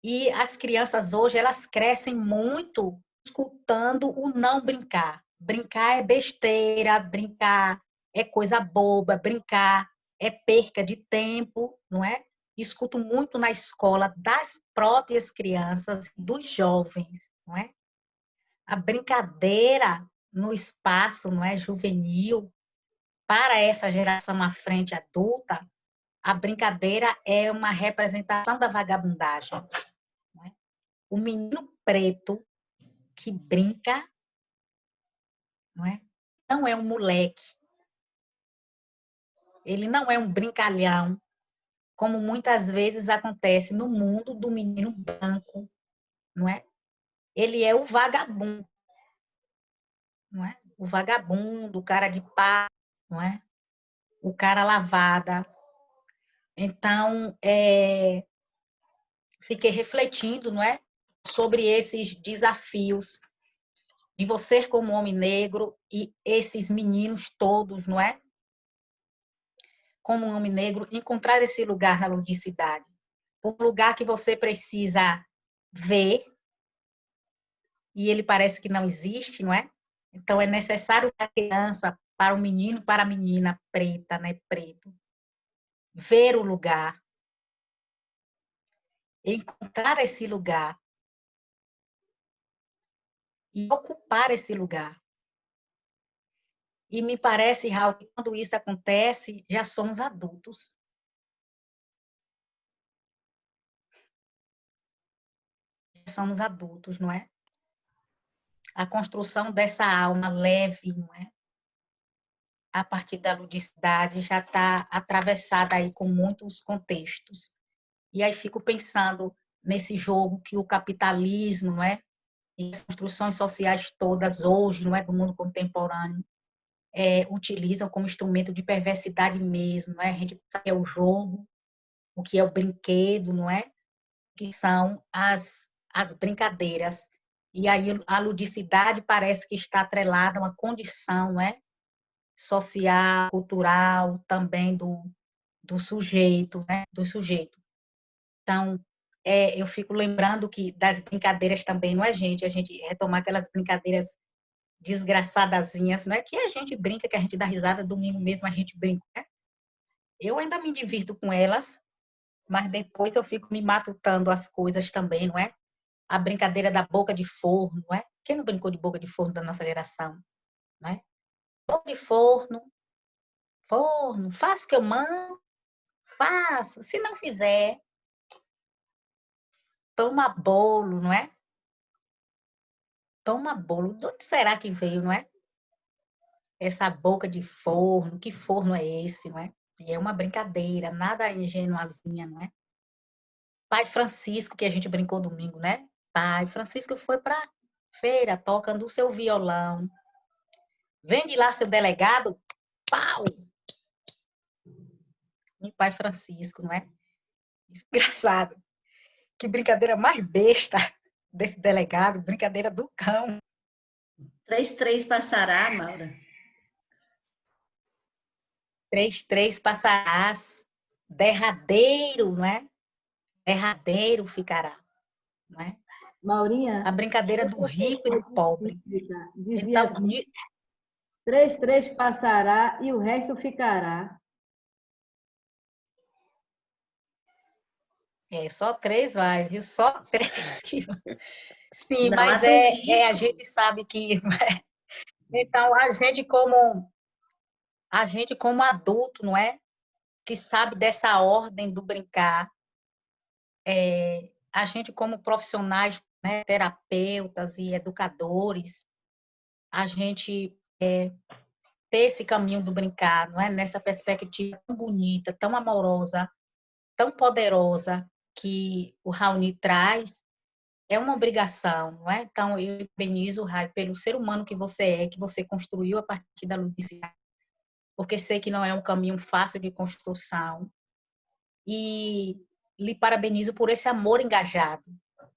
E as crianças hoje, elas crescem muito escutando o não brincar. Brincar é besteira, brincar é coisa boba, brincar é perca de tempo, não é? Escuto muito na escola das próprias crianças, dos jovens, não é? A brincadeira no espaço, não é, juvenil, para essa geração à frente adulta, a brincadeira é uma representação da vagabundagem. Não é? O menino preto que brinca, não é um moleque. Ele não é um brincalhão, como muitas vezes acontece no mundo do menino branco, não é? Ele é o vagabundo, não é? O vagabundo, o cara de pá, não é? O cara lavada. Então, fiquei refletindo, não é? Sobre esses desafios de você como homem negro e esses meninos todos, não é? Como um homem negro, encontrar esse lugar na ludicidade. Um lugar que você precisa ver e ele parece que não existe, não é? Então, é necessário para a criança, para o menino, para a menina preta, né, preto, ver o lugar, encontrar esse lugar e ocupar esse lugar. E me parece, Raul, que quando isso acontece, já somos adultos. Já somos adultos, não é? A construção dessa alma leve, não é? A partir da ludicidade, já está atravessada aí com muitos contextos. E aí fico pensando nesse jogo que o capitalismo, não é? E as construções sociais todas hoje, não é, do mundo contemporâneo, utilizam como instrumento de perversidade mesmo, não é? A gente sabe que é o jogo, o que é o brinquedo, não é? Que são as brincadeiras. E aí a ludicidade parece que está atrelada a uma condição, não é? Social, cultural, também do sujeito, né? Do sujeito. Então, eu fico lembrando que das brincadeiras também, não é, gente? A gente retomar aquelas brincadeiras desgraçadazinhas, não é que a gente brinca, que a gente dá risada, domingo mesmo a gente brinca, né? Eu ainda me divirto com elas, mas depois eu fico me matutando as coisas também, não é? A brincadeira da boca de forno, não é? Quem não brincou de boca de forno da nossa geração, não é? Boca de forno, forno, faço o que eu mando, faço. Se não fizer, toma bolo, não é? Toma bolo. De onde será que veio, não é? Essa boca de forno, que forno é esse, não é? E é uma brincadeira, nada ingenuazinha, não é? Pai Francisco, que a gente brincou domingo, né? Pai Francisco foi para feira tocando o seu violão. Vende lá seu delegado, pau! E Pai Francisco, não é? Engraçado. Que brincadeira mais besta desse delegado, brincadeira do cão. 3 passará, Maura. 3 passarás. Derradeiro, não é? Derradeiro ficará, não é? Maurinha, A brincadeira do rico e do pobre. dizia Então, 3 passará e o resto ficará. só 3 vai, viu? Só 3 que vai. Sim, Não, mas a gente sabe que. Então, a gente como adulto, não é? Que sabe dessa ordem do brincar, a gente como profissionais né, terapeutas e educadores, a gente ter esse caminho do brincar, não é? Nessa perspectiva tão bonita, tão amorosa, tão poderosa que o Raoni traz, é uma obrigação, não é? Então, eu parabenizo, Rai, pelo ser humano que você construiu a partir da ludicidade, porque sei que não é um caminho fácil de construção, e lhe parabenizo por esse amor engajado,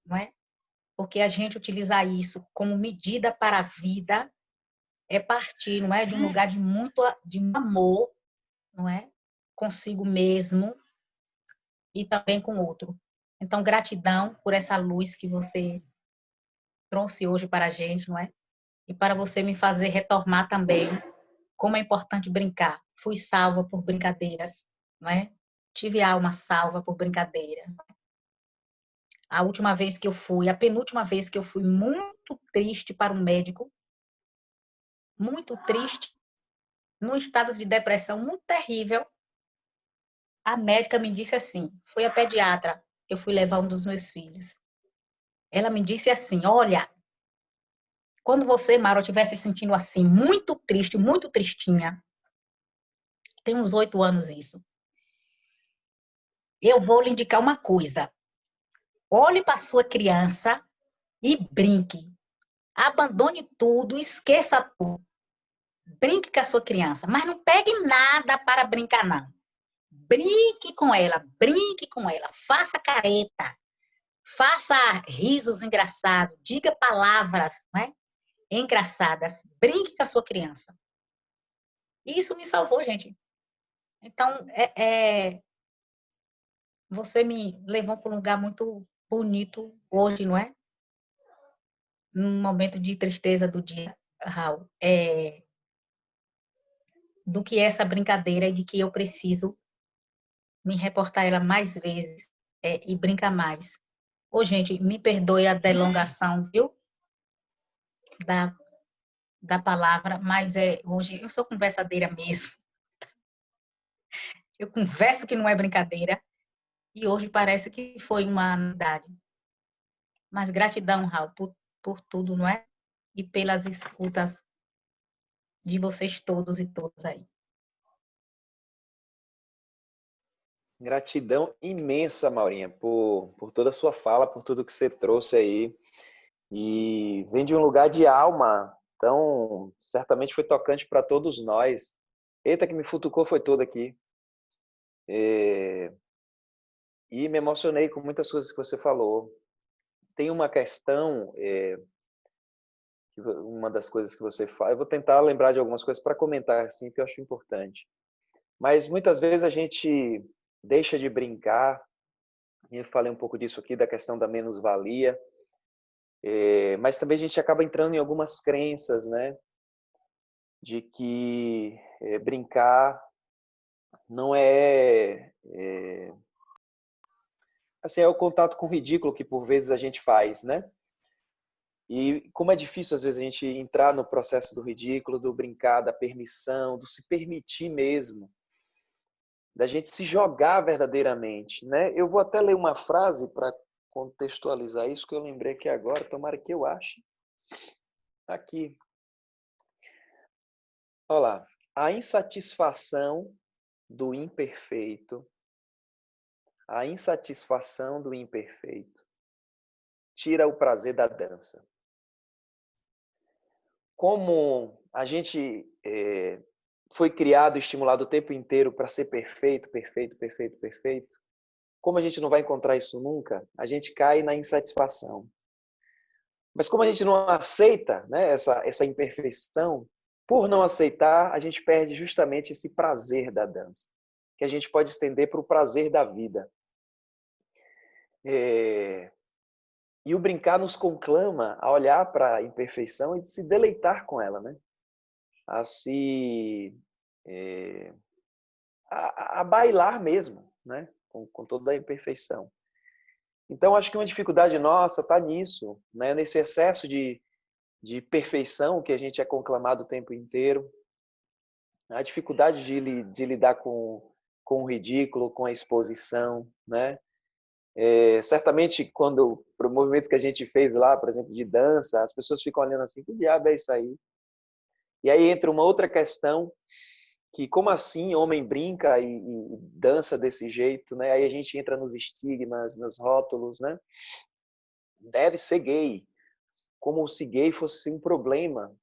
não é? Porque a gente utilizar isso como medida para a vida é partir, não é? De um lugar de um amor, não é? Consigo mesmo e também com o outro. Então, gratidão por essa luz que você trouxe hoje para a gente, não é? E para você me fazer retomar também como é importante brincar. Fui salva por brincadeiras, não é? Tive alma salva por brincadeira. A última vez que eu fui, a penúltima vez que eu fui muito triste para um médico, muito triste, num estado de depressão muito terrível, a médica me disse assim, foi a pediatra, eu fui levar um dos meus filhos. Ela me disse assim, olha, quando você, Mara, estiver se sentindo assim, muito triste, muito tristinha, tem uns 8 anos isso, eu vou lhe indicar uma coisa. Olhe para sua criança e brinque. Abandone tudo, esqueça tudo. Brinque com a sua criança, mas não pegue nada para brincar, não. Brinque com ela, faça careta, faça risos engraçados, diga palavras, não é? Engraçadas, brinque com a sua criança. E isso me salvou, gente. Então, você me levou para um lugar muito bonito hoje, não é? Num momento de tristeza do dia, Raul, do que essa brincadeira e de que eu preciso me reportar ela mais vezes e brincar mais. Ô, gente, me perdoe a delongação, viu? Da, da palavra, mas hoje eu sou conversadeira mesmo. Eu converso que não é brincadeira e hoje parece que foi uma novidade. Mas gratidão, Raul, por tudo, não é? E pelas escutas de vocês todos e todas aí. Gratidão imensa, Maurinha, por toda a sua fala, por tudo que você trouxe aí. E vem de um lugar de alma, então certamente foi tocante para todos nós. Eita, que me futucou foi toda aqui. E me emocionei com muitas coisas que você falou. Tem uma questão, uma das coisas que você fala, eu vou tentar lembrar de algumas coisas para comentar, assim, que eu acho importante. Mas muitas vezes a gente deixa de brincar, e eu falei um pouco disso aqui, da questão da menos-valia, mas também a gente acaba entrando em algumas crenças, né? De que brincar não assim, é o contato com o ridículo que por vezes a gente faz, né? E como é difícil às vezes a gente entrar no processo do ridículo, do brincar, da permissão, do se permitir mesmo, da gente se jogar verdadeiramente, né? Eu vou até ler uma frase para contextualizar isso que eu lembrei aqui agora, tomara que eu ache. Aqui. Olha lá. A insatisfação do imperfeito, tira o prazer da dança. Como a gente foi criado e estimulado o tempo inteiro para ser perfeito, como a gente não vai encontrar isso nunca, a gente cai na insatisfação. Mas como a gente não aceita, né, essa imperfeição, por não aceitar, a gente perde justamente esse prazer da dança, que a gente pode estender para o prazer da vida. E o brincar nos conclama a olhar para a imperfeição e se deleitar com ela, né? A bailar mesmo, né? Com toda a imperfeição. Então, acho que uma dificuldade nossa está nisso, né? Nesse excesso de perfeição que a gente é conclamado o tempo inteiro, a dificuldade de lidar com o ridículo, com a exposição, né? Certamente, quando para movimentos que a gente fez lá, por exemplo, de dança, as pessoas ficam olhando assim, que diabo é isso aí? E aí entra uma outra questão, que como assim homem brinca e dança desse jeito, né? Aí a gente entra nos estigmas, nos rótulos, né? Deve ser gay, como se gay fosse um problema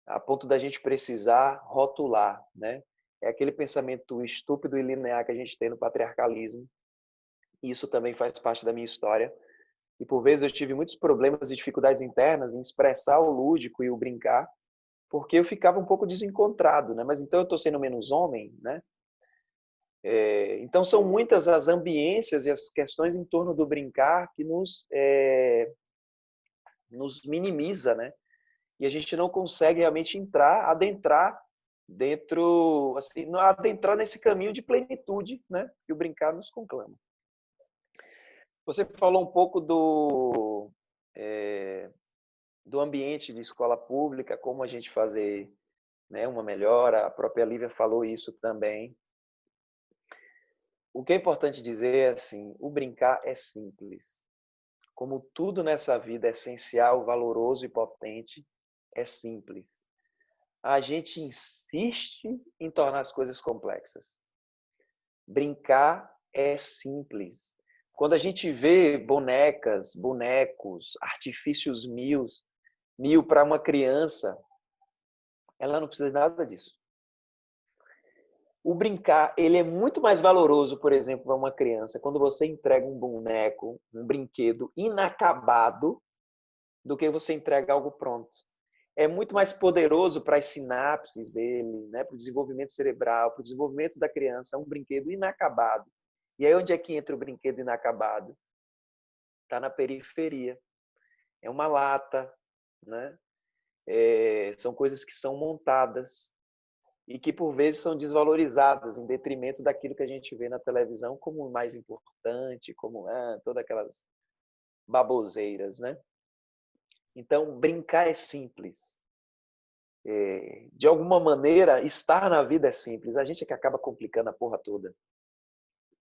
a ponto da gente precisar rotular, né? É aquele pensamento estúpido e linear que a gente tem no patriarcalismo. Isso também faz parte da minha história. E por vezes eu tive muitos problemas e dificuldades internas em expressar o lúdico e o brincar, porque eu ficava um pouco desencontrado, né? Mas então eu estou sendo menos homem, né? Então são muitas as ambiências e as questões em torno do brincar que nos minimiza, né? E a gente não consegue realmente adentrar dentro, assim, adentrar nesse caminho de plenitude, né? Que o brincar nos conclama. Você falou um pouco do ambiente de escola pública, como a gente fazer, né, uma melhora. A própria Lívia falou isso também. O que é importante dizer é assim, o brincar é simples. Como tudo nessa vida é essencial, valoroso e potente, é simples. A gente insiste em tornar as coisas complexas. Brincar é simples. Quando a gente vê bonecas, bonecos, artifícios mil para uma criança, ela não precisa de nada disso. O brincar, ele é muito mais valoroso, por exemplo, para uma criança, quando você entrega um boneco, um brinquedo inacabado, do que você entrega algo pronto. É muito mais poderoso para as sinapses dele, né, para o desenvolvimento cerebral, para o desenvolvimento da criança, um brinquedo inacabado. E aí onde é que entra o brinquedo inacabado? Está na periferia. É uma lata, né? São coisas que são montadas e que por vezes são desvalorizadas em detrimento daquilo que a gente vê na televisão como o mais importante, como todas aquelas baboseiras, né? Então, brincar é simples. De alguma maneira, estar na vida é simples. A gente é que acaba complicando a porra toda.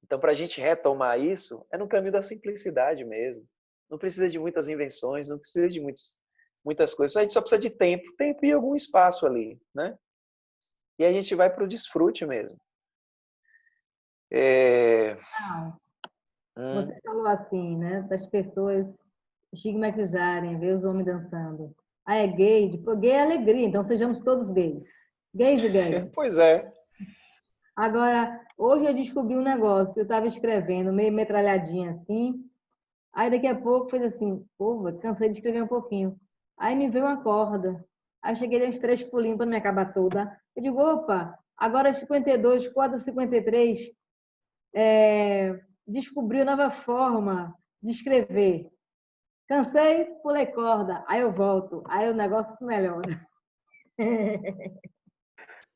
Então, para a gente retomar isso, é no caminho da simplicidade mesmo. Não precisa de muitas invenções, não precisa de muitas coisas. A gente só precisa de tempo e algum espaço ali, né? E a gente vai para o desfrute mesmo. Você falou assim, né? Das pessoas estigmatizarem, ver os homens dançando. Ah, é gay? Tipo, gay é alegria, então sejamos todos gays. Gays e gays. Pois é. Agora, hoje eu descobri um negócio. Eu estava escrevendo, meio metralhadinha assim. Aí daqui a pouco fez assim, pô, cansei de escrever um pouquinho. Aí me veio uma corda. Aí cheguei a uns 3 pulinhos para não me acabar toda. Eu digo, opa, agora 52, quadro 53, descobri uma nova forma de escrever. Cansei, pulei corda. Aí eu volto. Aí o negócio melhora.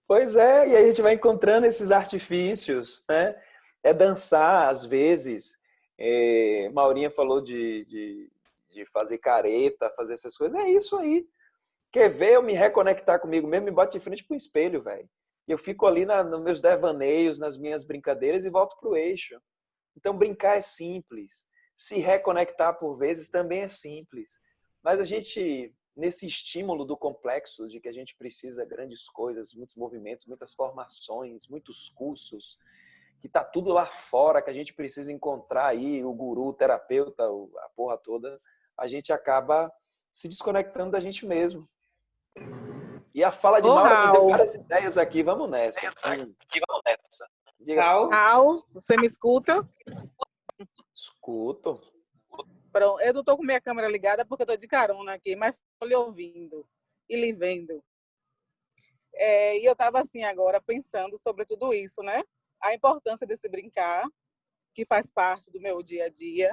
Pois é, e aí a gente vai encontrando esses artifícios, né? É dançar, às vezes. Maurinha falou de fazer careta, fazer essas coisas. É isso aí. Quer ver eu me reconectar comigo mesmo? Me bote de frente para o espelho, velho. E eu fico ali nos meus devaneios, nas minhas brincadeiras e volto para o eixo. Então, brincar é simples. Se reconectar por vezes também é simples. Mas a gente, nesse estímulo do complexo, de que a gente precisa de grandes coisas, muitos movimentos, muitas formações, muitos cursos, que tá tudo lá fora, que a gente precisa encontrar aí o guru, o terapeuta, a porra toda, a gente acaba se desconectando da gente mesmo. E a fala de Maura me deu várias ideias aqui, vamos nessa. Raul, você me escuta? Escuto. Pronto, eu não estou com minha câmera ligada porque eu estou de carona aqui, mas estou lhe ouvindo e lhe vendo. E eu estava assim agora pensando sobre tudo isso, né? A importância desse brincar, que faz parte do meu dia a dia.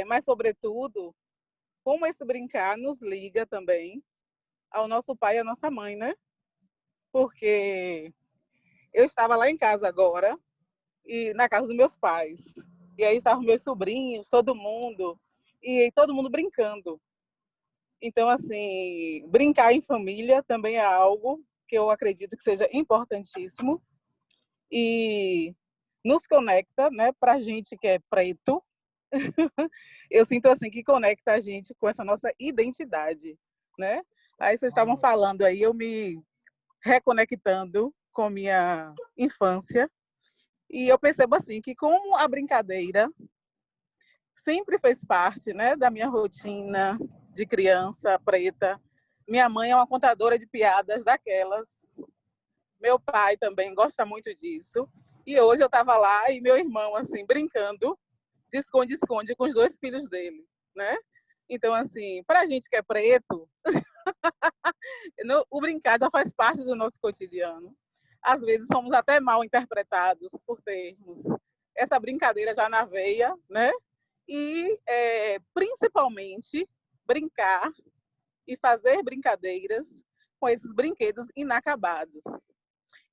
Mas, sobretudo, como esse brincar nos liga também ao nosso pai e à nossa mãe, né? Porque eu estava lá em casa agora, e na casa dos meus pais. E aí estavam meus sobrinhos, todo mundo brincando. Então, assim, brincar em família também é algo que eu acredito que seja importantíssimo. E nos conecta, né, para a gente que é preto. Eu sinto assim que conecta a gente com essa nossa identidade, né? Aí vocês estavam falando aí, eu me reconectando com minha infância, e eu percebo assim que como a brincadeira sempre fez parte, né, da minha rotina de criança preta. Minha mãe é uma contadora de piadas daquelas. Meu pai também gosta muito disso. E hoje eu estava lá e meu irmão assim brincando de esconde-esconde com os 2 filhos dele, né? Então assim, para a gente que é preto, o brincar já faz parte do nosso cotidiano. Às vezes somos até mal interpretados por termos essa brincadeira já na veia, né? E principalmente brincar e fazer brincadeiras com esses brinquedos inacabados.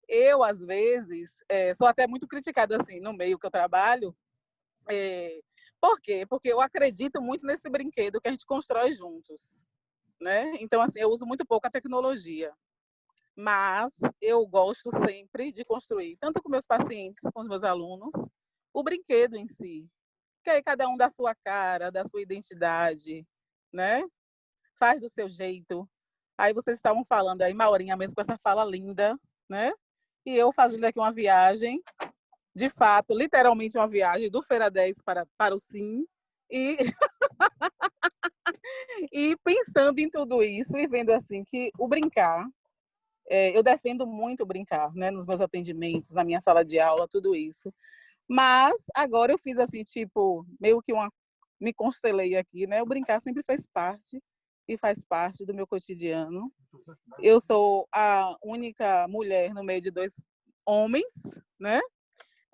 Eu, às vezes, sou até muito criticada assim, no meio que eu trabalho. Por quê? Porque eu acredito muito nesse brinquedo que a gente constrói juntos, né? Então, assim, eu uso muito pouco a tecnologia. Mas eu gosto sempre de construir, tanto com meus pacientes, com os meus alunos, o brinquedo em si. Que aí cada um dá sua cara, da sua identidade, né? Faz do seu jeito. Aí vocês estavam falando aí, Maurinha mesmo com essa fala linda, né? E eu fazendo aqui uma viagem, de fato, literalmente uma viagem do Feira 10 para o Sim, e, e pensando em tudo isso e vendo assim que o brincar, eu defendo muito brincar, né? Nos meus atendimentos, na minha sala de aula, tudo isso. Mas agora eu fiz assim, tipo, meio que me constelei aqui, né? O brincar sempre fez parte e faz parte do meu cotidiano. Eu sou a única mulher no meio de 2 homens, né?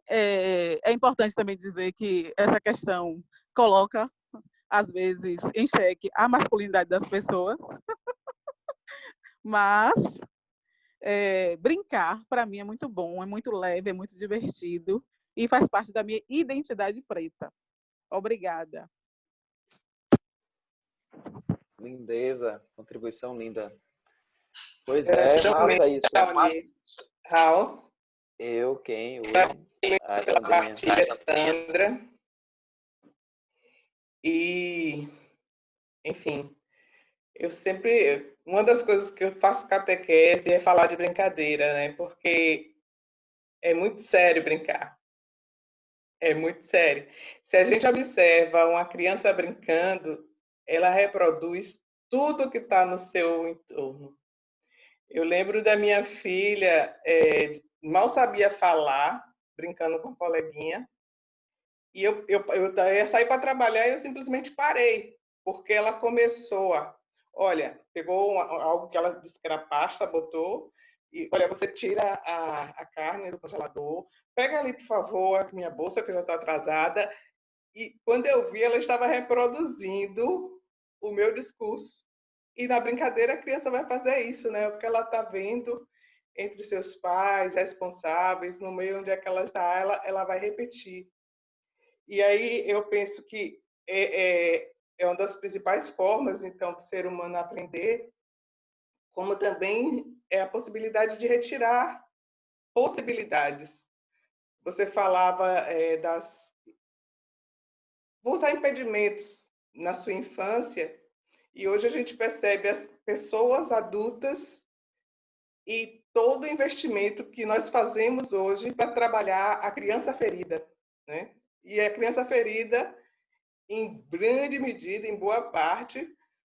É importante também dizer que essa questão coloca, às vezes, em xeque a masculinidade das pessoas. Mas brincar, para mim, é muito bom, é muito leve, é muito divertido e faz parte da minha identidade preta. Obrigada. Lindeza, contribuição linda. Pois é, massa isso. Raul. Eu, quem? Oi. Sandrinha. Sandra. E, enfim, uma das coisas que eu faço catequese é falar de brincadeira, né? Porque é muito sério brincar. É muito sério. Se a gente observa uma criança brincando, ela reproduz tudo que está no seu entorno. Eu lembro da minha filha, mal sabia falar, brincando com a coleguinha, e eu ia sair para trabalhar e eu simplesmente parei, porque ela começou olha, pegou algo que ela disse que era pasta, botou, e olha, você tira a carne do congelador, pega ali, por favor, a minha bolsa, que eu já estou atrasada, e quando eu vi, ela estava reproduzindo o meu discurso. E na brincadeira a criança vai fazer isso, né? Porque ela está vendo entre seus pais, responsáveis, no meio onde é que ela está, ela vai repetir. E aí eu penso que é uma das principais formas, então, do ser humano aprender, como também é a possibilidade de retirar possibilidades. Você falava vou usar impedimentos na sua infância, e hoje a gente percebe as pessoas adultas e todo o investimento que nós fazemos hoje para trabalhar a criança ferida, né? E a criança ferida, em grande medida, em boa parte,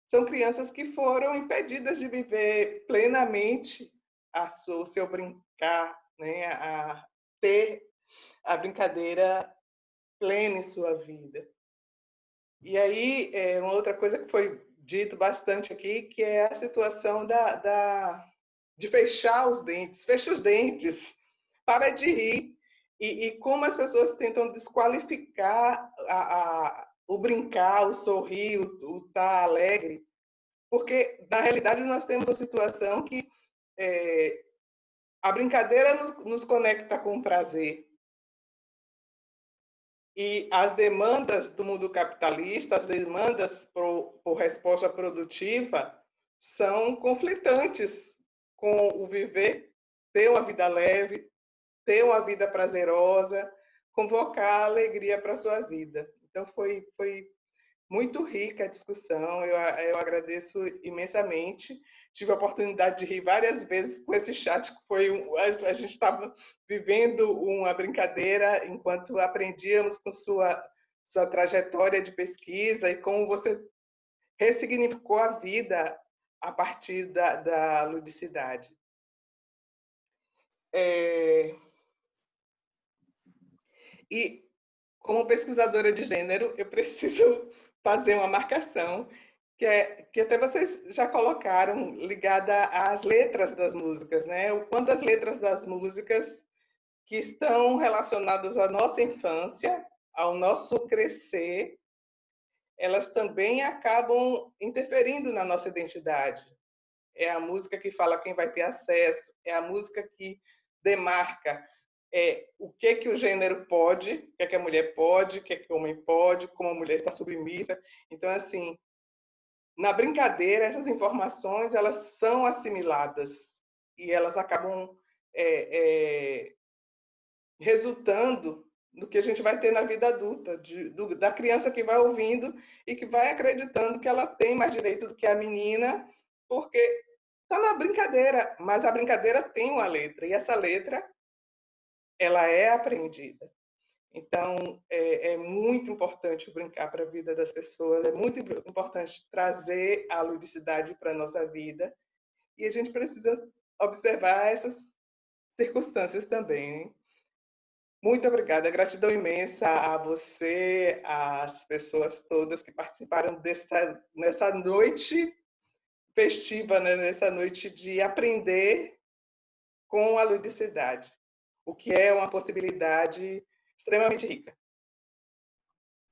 são crianças que foram impedidas de viver plenamente o seu brincar, né? A ter a brincadeira plena em sua vida. E aí, uma outra coisa que foi dito bastante aqui, que é a situação de fechar os dentes. Fecha os dentes, para de rir. E como as pessoas tentam desqualificar o brincar, o sorrir, o estar alegre. Porque, na realidade, nós temos a situação que a brincadeira nos conecta com o prazer. E as demandas do mundo capitalista, as demandas por resposta produtiva, são conflitantes com o viver, ter uma vida leve, ter uma vida prazerosa, convocar alegria para a sua vida. Então, foi muito rica a discussão, eu agradeço imensamente. Tive a oportunidade de rir várias vezes com esse chat, que a gente estava vivendo uma brincadeira enquanto aprendíamos com sua trajetória de pesquisa e como você ressignificou a vida a partir da ludicidade. E, como pesquisadora de gênero, eu preciso fazer uma marcação que até vocês já colocaram, ligada às letras das músicas, né? O quanto as letras das músicas que estão relacionadas à nossa infância, ao nosso crescer, elas também acabam interferindo na nossa identidade. É a música que fala quem vai ter acesso, é a música que demarca o que o gênero pode, o que a mulher pode, o que o homem pode, como a mulher está submissa. Então, assim, na brincadeira, essas informações elas são assimiladas e elas acabam resultando no que a gente vai ter na vida adulta, da criança que vai ouvindo e que vai acreditando que ela tem mais direito do que a menina, porque está na brincadeira, mas a brincadeira tem uma letra, e essa letra ela é aprendida. Então, é muito importante brincar para a vida das pessoas, é muito importante trazer a ludicidade para a nossa vida, e a gente precisa observar essas circunstâncias também, hein? Muito obrigada, gratidão imensa a você, às pessoas todas que participaram nessa noite festiva, né? Nessa noite de aprender com a ludicidade, o que é uma possibilidade extremamente rica.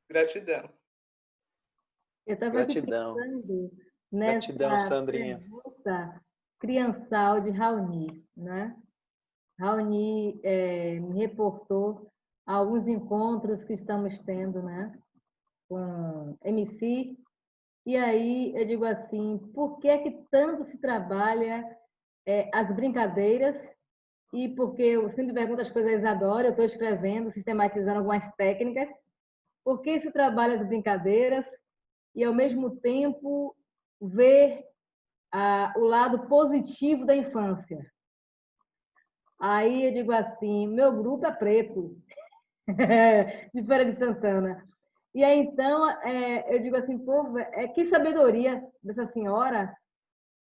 Gratidão. Eu estava aqui pensando Gratidão, nessa Sandrinha. pergunta criançal de Raoni, né? Raoni me reportou alguns encontros que estamos tendo, né, com MC, e aí eu digo assim, por que tanto se trabalha as brincadeiras? E porque eu sempre pergunto as coisas a Isadora, eu estou escrevendo, sistematizando algumas técnicas, por que se trabalha as brincadeiras e, ao mesmo tempo, ver o lado positivo da infância? Aí eu digo assim, meu grupo é preto, de Feira de Santana. E aí, então, eu digo assim, pô, que sabedoria dessa senhora,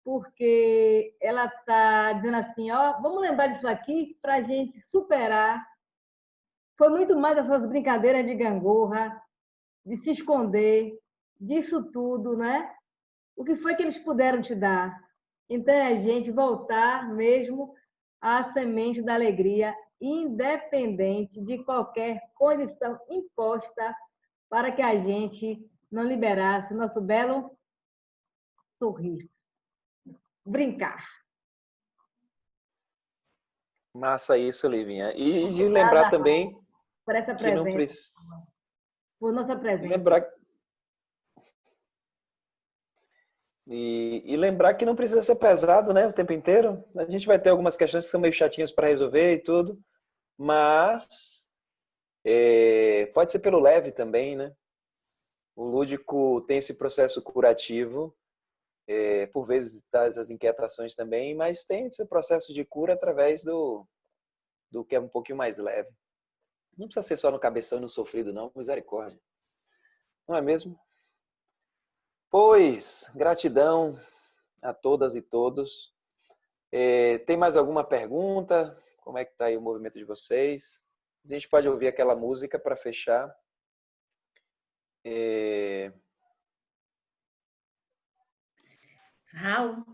porque ela está dizendo assim, ó, vamos lembrar disso aqui para a gente superar. Foi muito mais as suas brincadeiras de gangorra, de se esconder, disso tudo, né? O que foi que eles puderam te dar? Então, é a gente voltar mesmo à semente da alegria, independente de qualquer condição imposta, para que a gente não liberasse nosso belo sorriso. Brincar. Massa isso, Livinha. E de lembrar também por essa que não presença, precisa... por nossa presença. Lembrar que não precisa ser pesado, né, o tempo inteiro. A gente vai ter algumas questões que são meio chatinhas para resolver e tudo, mas pode ser pelo leve também, né? O lúdico tem esse processo curativo, por vezes traz as inquietações também, mas tem esse processo de cura através do que é um pouquinho mais leve. Não precisa ser só no cabeção e no sofrido, não, misericórdia. Não é mesmo? Pois, gratidão a todas e todos. Tem mais alguma pergunta? Como é que está aí o movimento de vocês? A gente pode ouvir aquela música para fechar. Raul,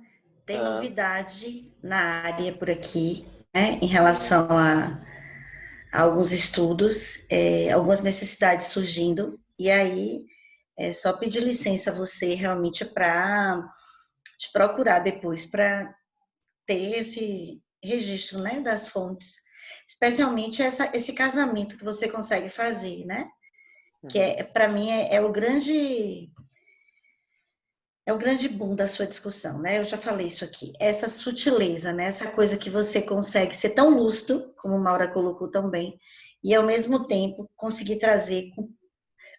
tem novidade na área por aqui, né, em relação a alguns estudos, algumas necessidades surgindo, e aí é só pedir licença a você realmente para te procurar depois, para ter esse registro, né, das fontes, especialmente esse casamento que você consegue fazer, né, que para mim é o grande boom da sua discussão, né? Eu já falei isso aqui. Essa sutileza, né? Essa coisa que você consegue ser tão lúcido, como Maura colocou tão bem, e, ao mesmo tempo, conseguir trazer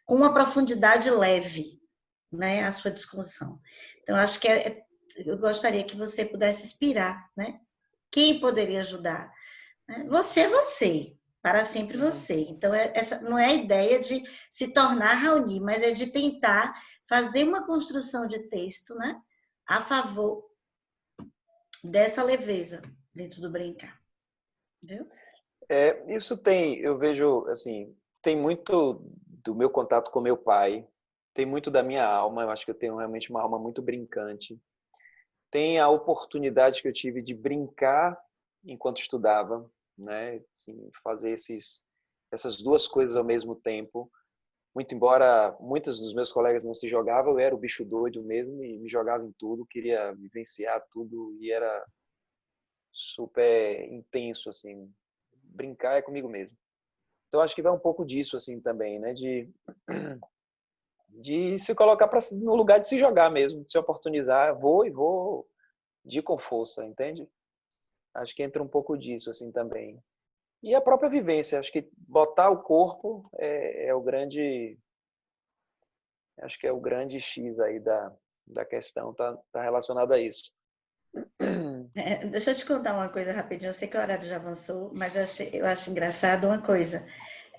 com uma profundidade leve, né, a sua discussão. Então, acho que eu gostaria que você pudesse inspirar, né? Quem poderia ajudar? Você é você, para sempre você. Então, essa não é a ideia de se tornar Raoni, mas é de tentar fazer uma construção de texto, né, a favor dessa leveza dentro do brincar. Viu? Isso tem, eu vejo, assim, tem muito do meu contato com meu pai, tem muito da minha alma, eu acho que eu tenho realmente uma alma muito brincante. Tem a oportunidade que eu tive de brincar enquanto estudava, né? Assim, fazer essas duas coisas ao mesmo tempo. Muito embora muitos dos meus colegas não se jogavam, eu era o bicho doido mesmo e me jogava em tudo, queria vivenciar tudo e era super intenso, assim. Brincar é comigo mesmo. Então acho que vai um pouco disso assim também, né? De se colocar no lugar de se jogar mesmo, de se oportunizar. Vou de ir com força, entende? Acho que entra um pouco disso assim também. E a própria vivência, acho que botar o corpo é o grande, acho que é o grande X aí da questão, tá relacionado a isso. Deixa eu te contar uma coisa rapidinho. Eu sei que o horário já avançou, mas eu acho engraçado uma coisa.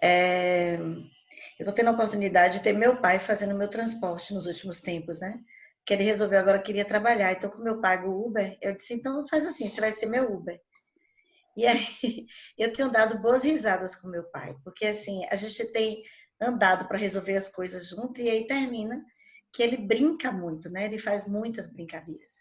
Eu estou tendo a oportunidade de ter meu pai fazendo meu transporte nos últimos tempos, né? Que ele resolveu agora que queria trabalhar. Então, como eu pago o Uber, eu disse, então faz assim, você vai ser meu Uber. E aí, eu tenho dado boas risadas com meu pai, porque assim, a gente tem andado para resolver as coisas junto e aí termina que ele brinca muito, né? Ele faz muitas brincadeiras.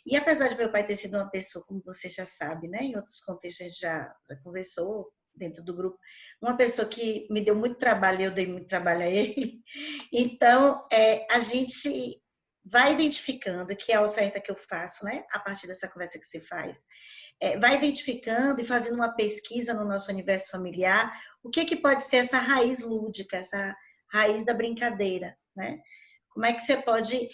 E apesar de meu pai ter sido uma pessoa, como você já sabe, né? Em outros contextos a gente já conversou dentro do grupo, uma pessoa que me deu muito trabalho e eu dei muito trabalho a ele. Então, a gente vai identificando que é a oferta que eu faço, né? A partir dessa conversa que você faz, vai identificando e fazendo uma pesquisa no nosso universo familiar, o que pode ser essa raiz lúdica, essa raiz da brincadeira, né? Como é que você pode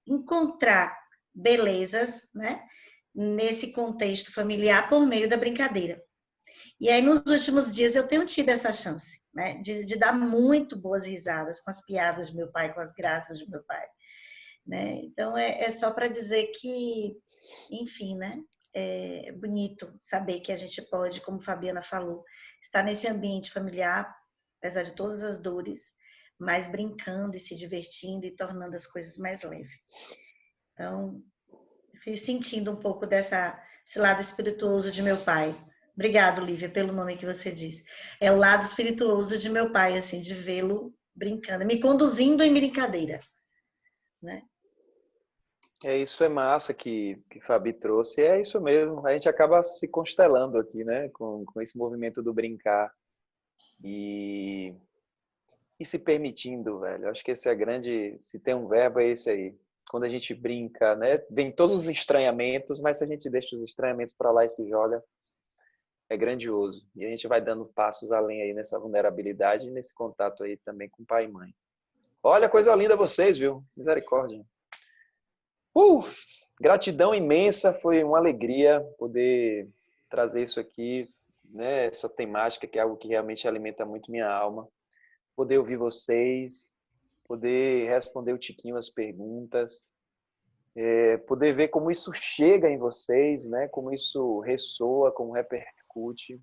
encontrar belezas, né, nesse contexto familiar por meio da brincadeira. E aí, nos últimos dias, eu tenho tido essa chance, né, de dar muito boas risadas com as piadas de meu pai, com as graças de meu pai, né? Então, é só para dizer que, enfim, né, é bonito saber que a gente pode, como Fabiana falou, estar nesse ambiente familiar, apesar de todas as dores, mas brincando e se divertindo e tornando as coisas mais leves. Então, fui sentindo um pouco desse lado espirituoso de meu pai. Obrigado, Lívia, pelo nome que você disse. É o lado espirituoso de meu pai, assim, de vê-lo brincando, me conduzindo em brincadeira, né? Isso é massa que Fabi trouxe. É isso mesmo. A gente acaba se constelando aqui, né? Com esse movimento do brincar. E se permitindo, velho. Acho que esse é grande... Se tem um verbo, é esse aí. Quando a gente brinca, né? Vem todos os estranhamentos, mas se a gente deixa os estranhamentos para lá e se joga, é grandioso. E a gente vai dando passos além aí nessa vulnerabilidade e nesse contato aí também com pai e mãe. Olha, coisa linda vocês, viu? Misericórdia. Gratidão imensa, foi uma alegria poder trazer isso aqui, né? Essa temática que é algo que realmente alimenta muito minha alma. Poder ouvir vocês, poder responder o Tiquinho as perguntas, poder ver como isso chega em vocês, né? Como isso ressoa, como repercute.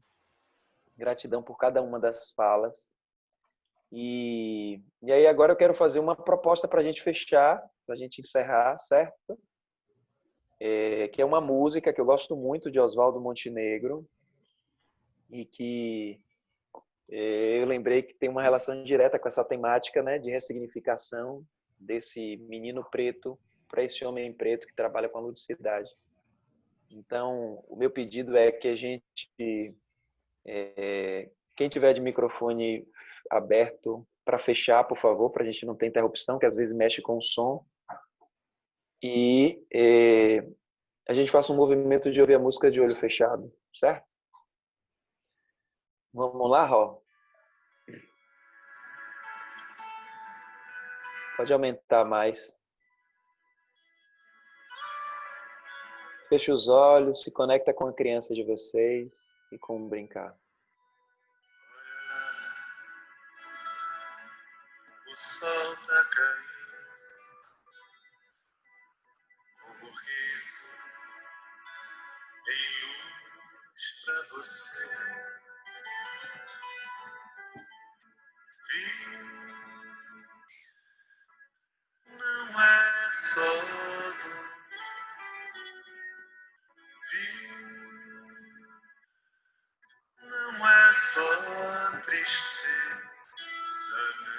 Gratidão por cada uma das falas. E aí agora eu quero fazer uma proposta para a gente fechar, para a gente encerrar, certo? Que é uma música que eu gosto muito de Oswaldo Montenegro e que eu lembrei que tem uma relação direta com essa temática, né, de ressignificação desse menino preto para esse homem preto que trabalha com a ludicidade. Então, o meu pedido é que a gente, quem tiver de microfone aberto para fechar, por favor, para a gente não ter interrupção, que às vezes mexe com o som. E a gente faça um movimento de ouvir a música de olho fechado, certo? Vamos lá, Ró? Pode aumentar mais. Feche os olhos, se conecta com a criança de vocês e com o brincar. O sol tá caindo, como riso em luz pra você. Vi, não é só dor. Vi, não é só tristeza, não.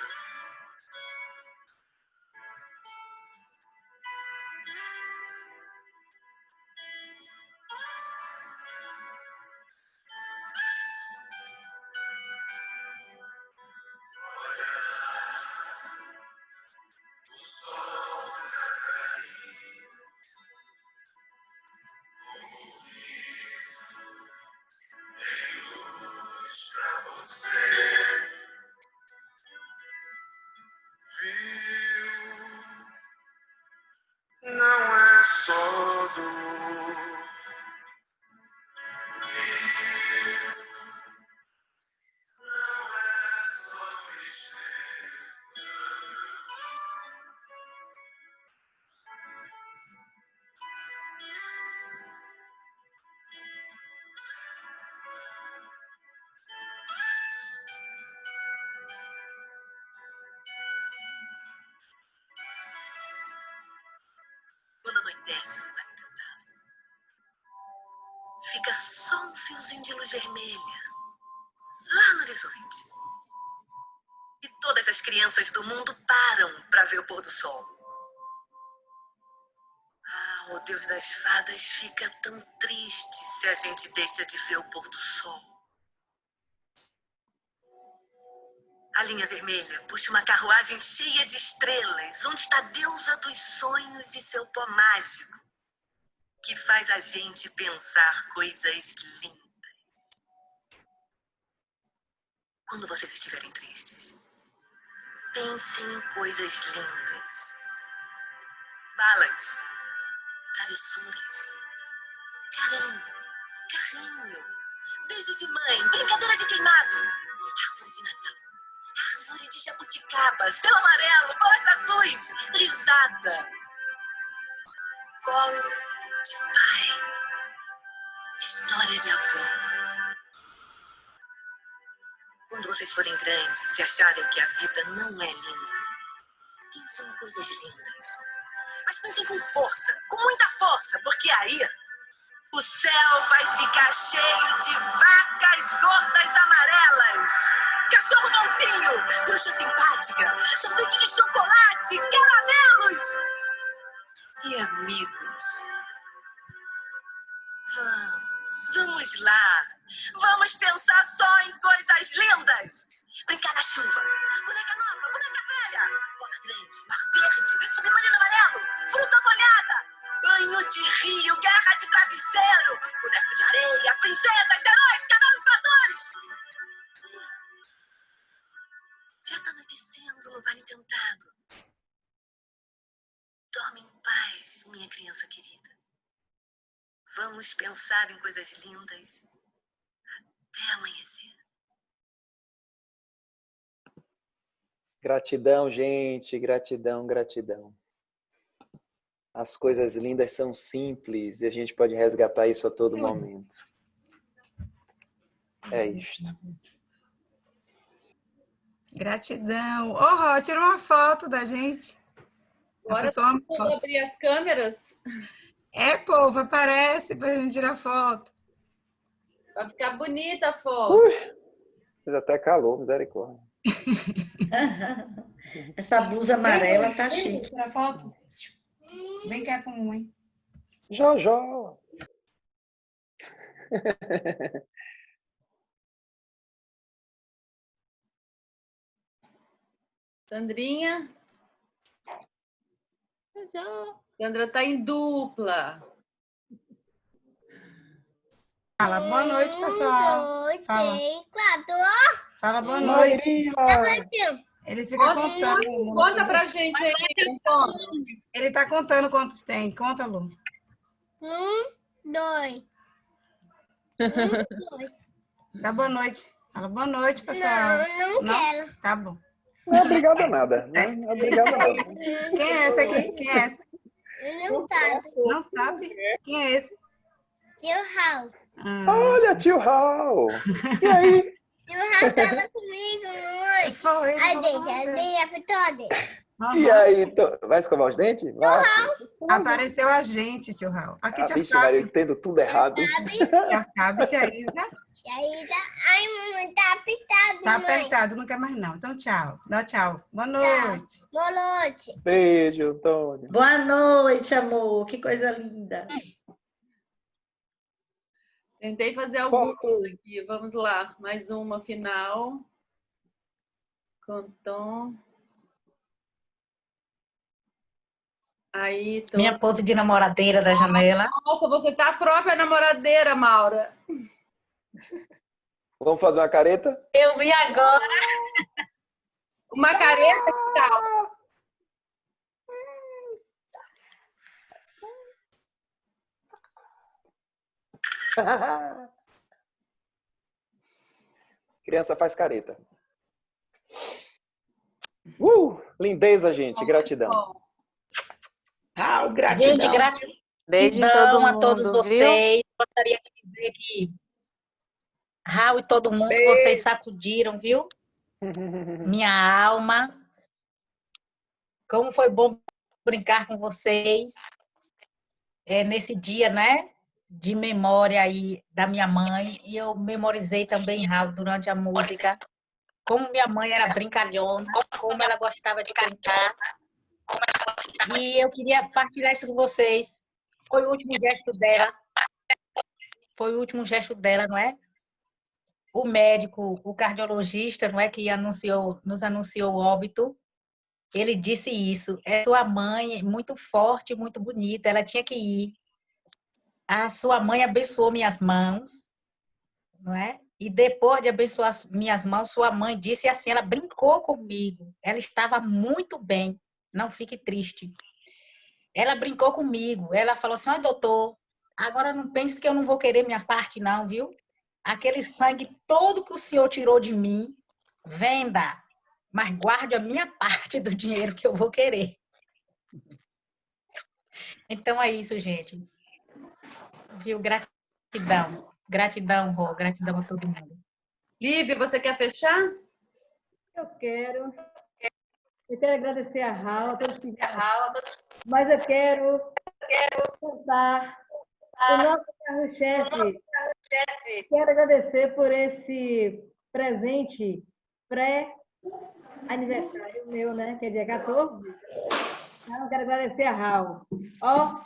O sol tá caindo, como riso em luz pra você. Viu, não é só dor. Viu, não é só tristeza. Quando anoitece no quarto encantado, fica só um fiozinho de luz vermelha lá no horizonte. E todas as crianças do mundo param para ver o pôr do sol. Ah, o Deus das fadas fica tão triste se a gente deixa de ver o pôr do sol. A linha vermelha puxa uma carruagem cheia de estrelas, onde está a deusa dos sonhos e seu pó mágico, que faz a gente pensar coisas lindas. Quando vocês estiverem tristes, pensem em coisas lindas. Balas, travessuras, carinho, beijo de mãe, brincadeira de queimado, árvore de Natal, árvore de jabuticaba, céu amarelo, bolas azuis, risada, colo de pai, história de avô. Quando vocês forem grandes e acharem que a vida não é linda, pensem em coisas lindas. Mas pensem com força, com muita força, porque aí o céu vai ficar cheio de vacas gordas amarelas, cachorro bonzinho, bruxa simpática, sorvete de chocolate, caramelos e amigos. Vamos lá. Vamos pensar só em coisas lindas. Brincar na chuva, boneca nova, boneca velha, bola grande, mar verde, submarino amarelo, fruta molhada, banho de rio, guerra de travesseiro, boneco de areia, princesas, heróis, cavalos voadores. Já tá anoitecendo no Vale Encantado. Dorme em paz, minha criança querida. Vamos pensar em coisas lindas até amanhecer. Gratidão, gente. Gratidão, gratidão. As coisas lindas são simples e a gente pode resgatar isso a todo momento. É isto. Gratidão. Ô, Ró, tira uma foto da gente. Agora vamos abrir as câmeras. É, povo, aparece pra gente tirar foto. Vai ficar bonita a foto. Fez até calor, misericórdia. Essa blusa amarela tá chique. Tirar foto? Vem cá com um, hein? Jó. Sandrinha. Sandra tá em dupla. Fala boa noite, pessoal. 1, 2, 3, 4. Fala boa noite. Maria. Ele fica contando. Conta pra gente aí. Ele tá contando quantos tem. Conta, Lu. 1, 2. 1, 2. Dá boa noite. Fala boa noite, pessoal. Não quero. Tá bom. Não é obrigado a nada, né? Não é obrigado a nada. Quem é esse aqui? Quem é esse? Não sabe. Não sabe? Quem é esse? Tio Raul. Olha, tio Raul! E aí? Tio Raul estava comigo, mamãe. Foi. A dente apertou a dente. E aí? Vai escovar os dentes? Vai. Apareceu a gente, tio Raul. Aqui, tia Vixe, Maria, eu Fábio. entendo tudo errado. Tia Fábio, tia Isa. E aí, ai, mamãe, tá apertado, Tá mamãe. apertado, não quer mais não. Então, tchau. Dá tchau. Boa noite. Boa noite. Beijo, Antônio. Boa noite, amor. Que coisa linda. Tentei fazer algumas aqui. Vamos lá. Mais uma final. Com tom. Aí, tô... Minha pose de namoradeira da janela. Nossa, você tá a própria namoradeira, Maura. Vamos fazer uma careta? Eu vi agora. Uma careta, que tal? Criança faz careta. Lindeza, gente. Gratidão. Gratidão. Gente, gratidão Beijo em todo mundo, a todos vocês. Gostaria de dizer que Raul e todo mundo, vocês sacudiram, viu? Minha alma. Como foi bom brincar com vocês nesse dia, né? De memória aí da minha mãe. E eu memorizei também, Raul, durante a música. Como minha mãe era brincalhona, como ela gostava de brincar. E eu queria partilhar isso com vocês. Foi o último gesto dela. Foi o último gesto dela, não é? O médico, o cardiologista, não é, que nos anunciou o óbito, ele disse isso. É sua mãe, muito forte, muito bonita, ela tinha que ir. A sua mãe abençoou minhas mãos, não é? E depois de abençoar minhas mãos, sua mãe disse assim, ela brincou comigo. Ela estava muito bem, não fique triste. Ela brincou comigo, ela falou assim, doutor, agora não pense que eu não vou querer minha parte não, viu? Aquele sangue todo que o senhor tirou de mim, venda, mas guarde a minha parte do dinheiro que eu vou querer. Então é isso, gente. Viu? Gratidão. Gratidão, Rô. Gratidão a todo mundo. Lívia, você quer fechar? Eu quero agradecer a Raul, a todos que vieram, mas eu quero contar o nosso carro-chefe. Quero agradecer por esse presente pré-aniversário meu, né? Que é dia 14. Então, quero agradecer a Raul. Ó,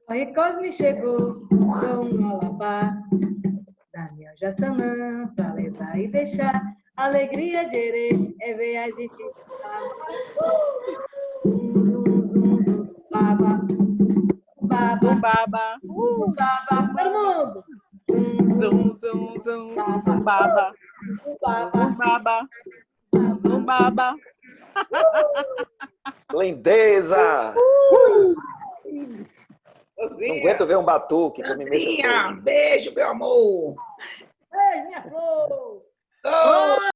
o Ricos me chegou com um alabá da minha Jassanã para levar e deixar. Alegria de erê é ver a gente baba. Zumbaba. Baba, todo mundo. Zum, zum, zum, zumbaba. Zumbaba. Zumbaba. Lindeza! Não aguento ver um batuque que me mexa todo. Beijo, meu amor. Ei, minha flor! Oh!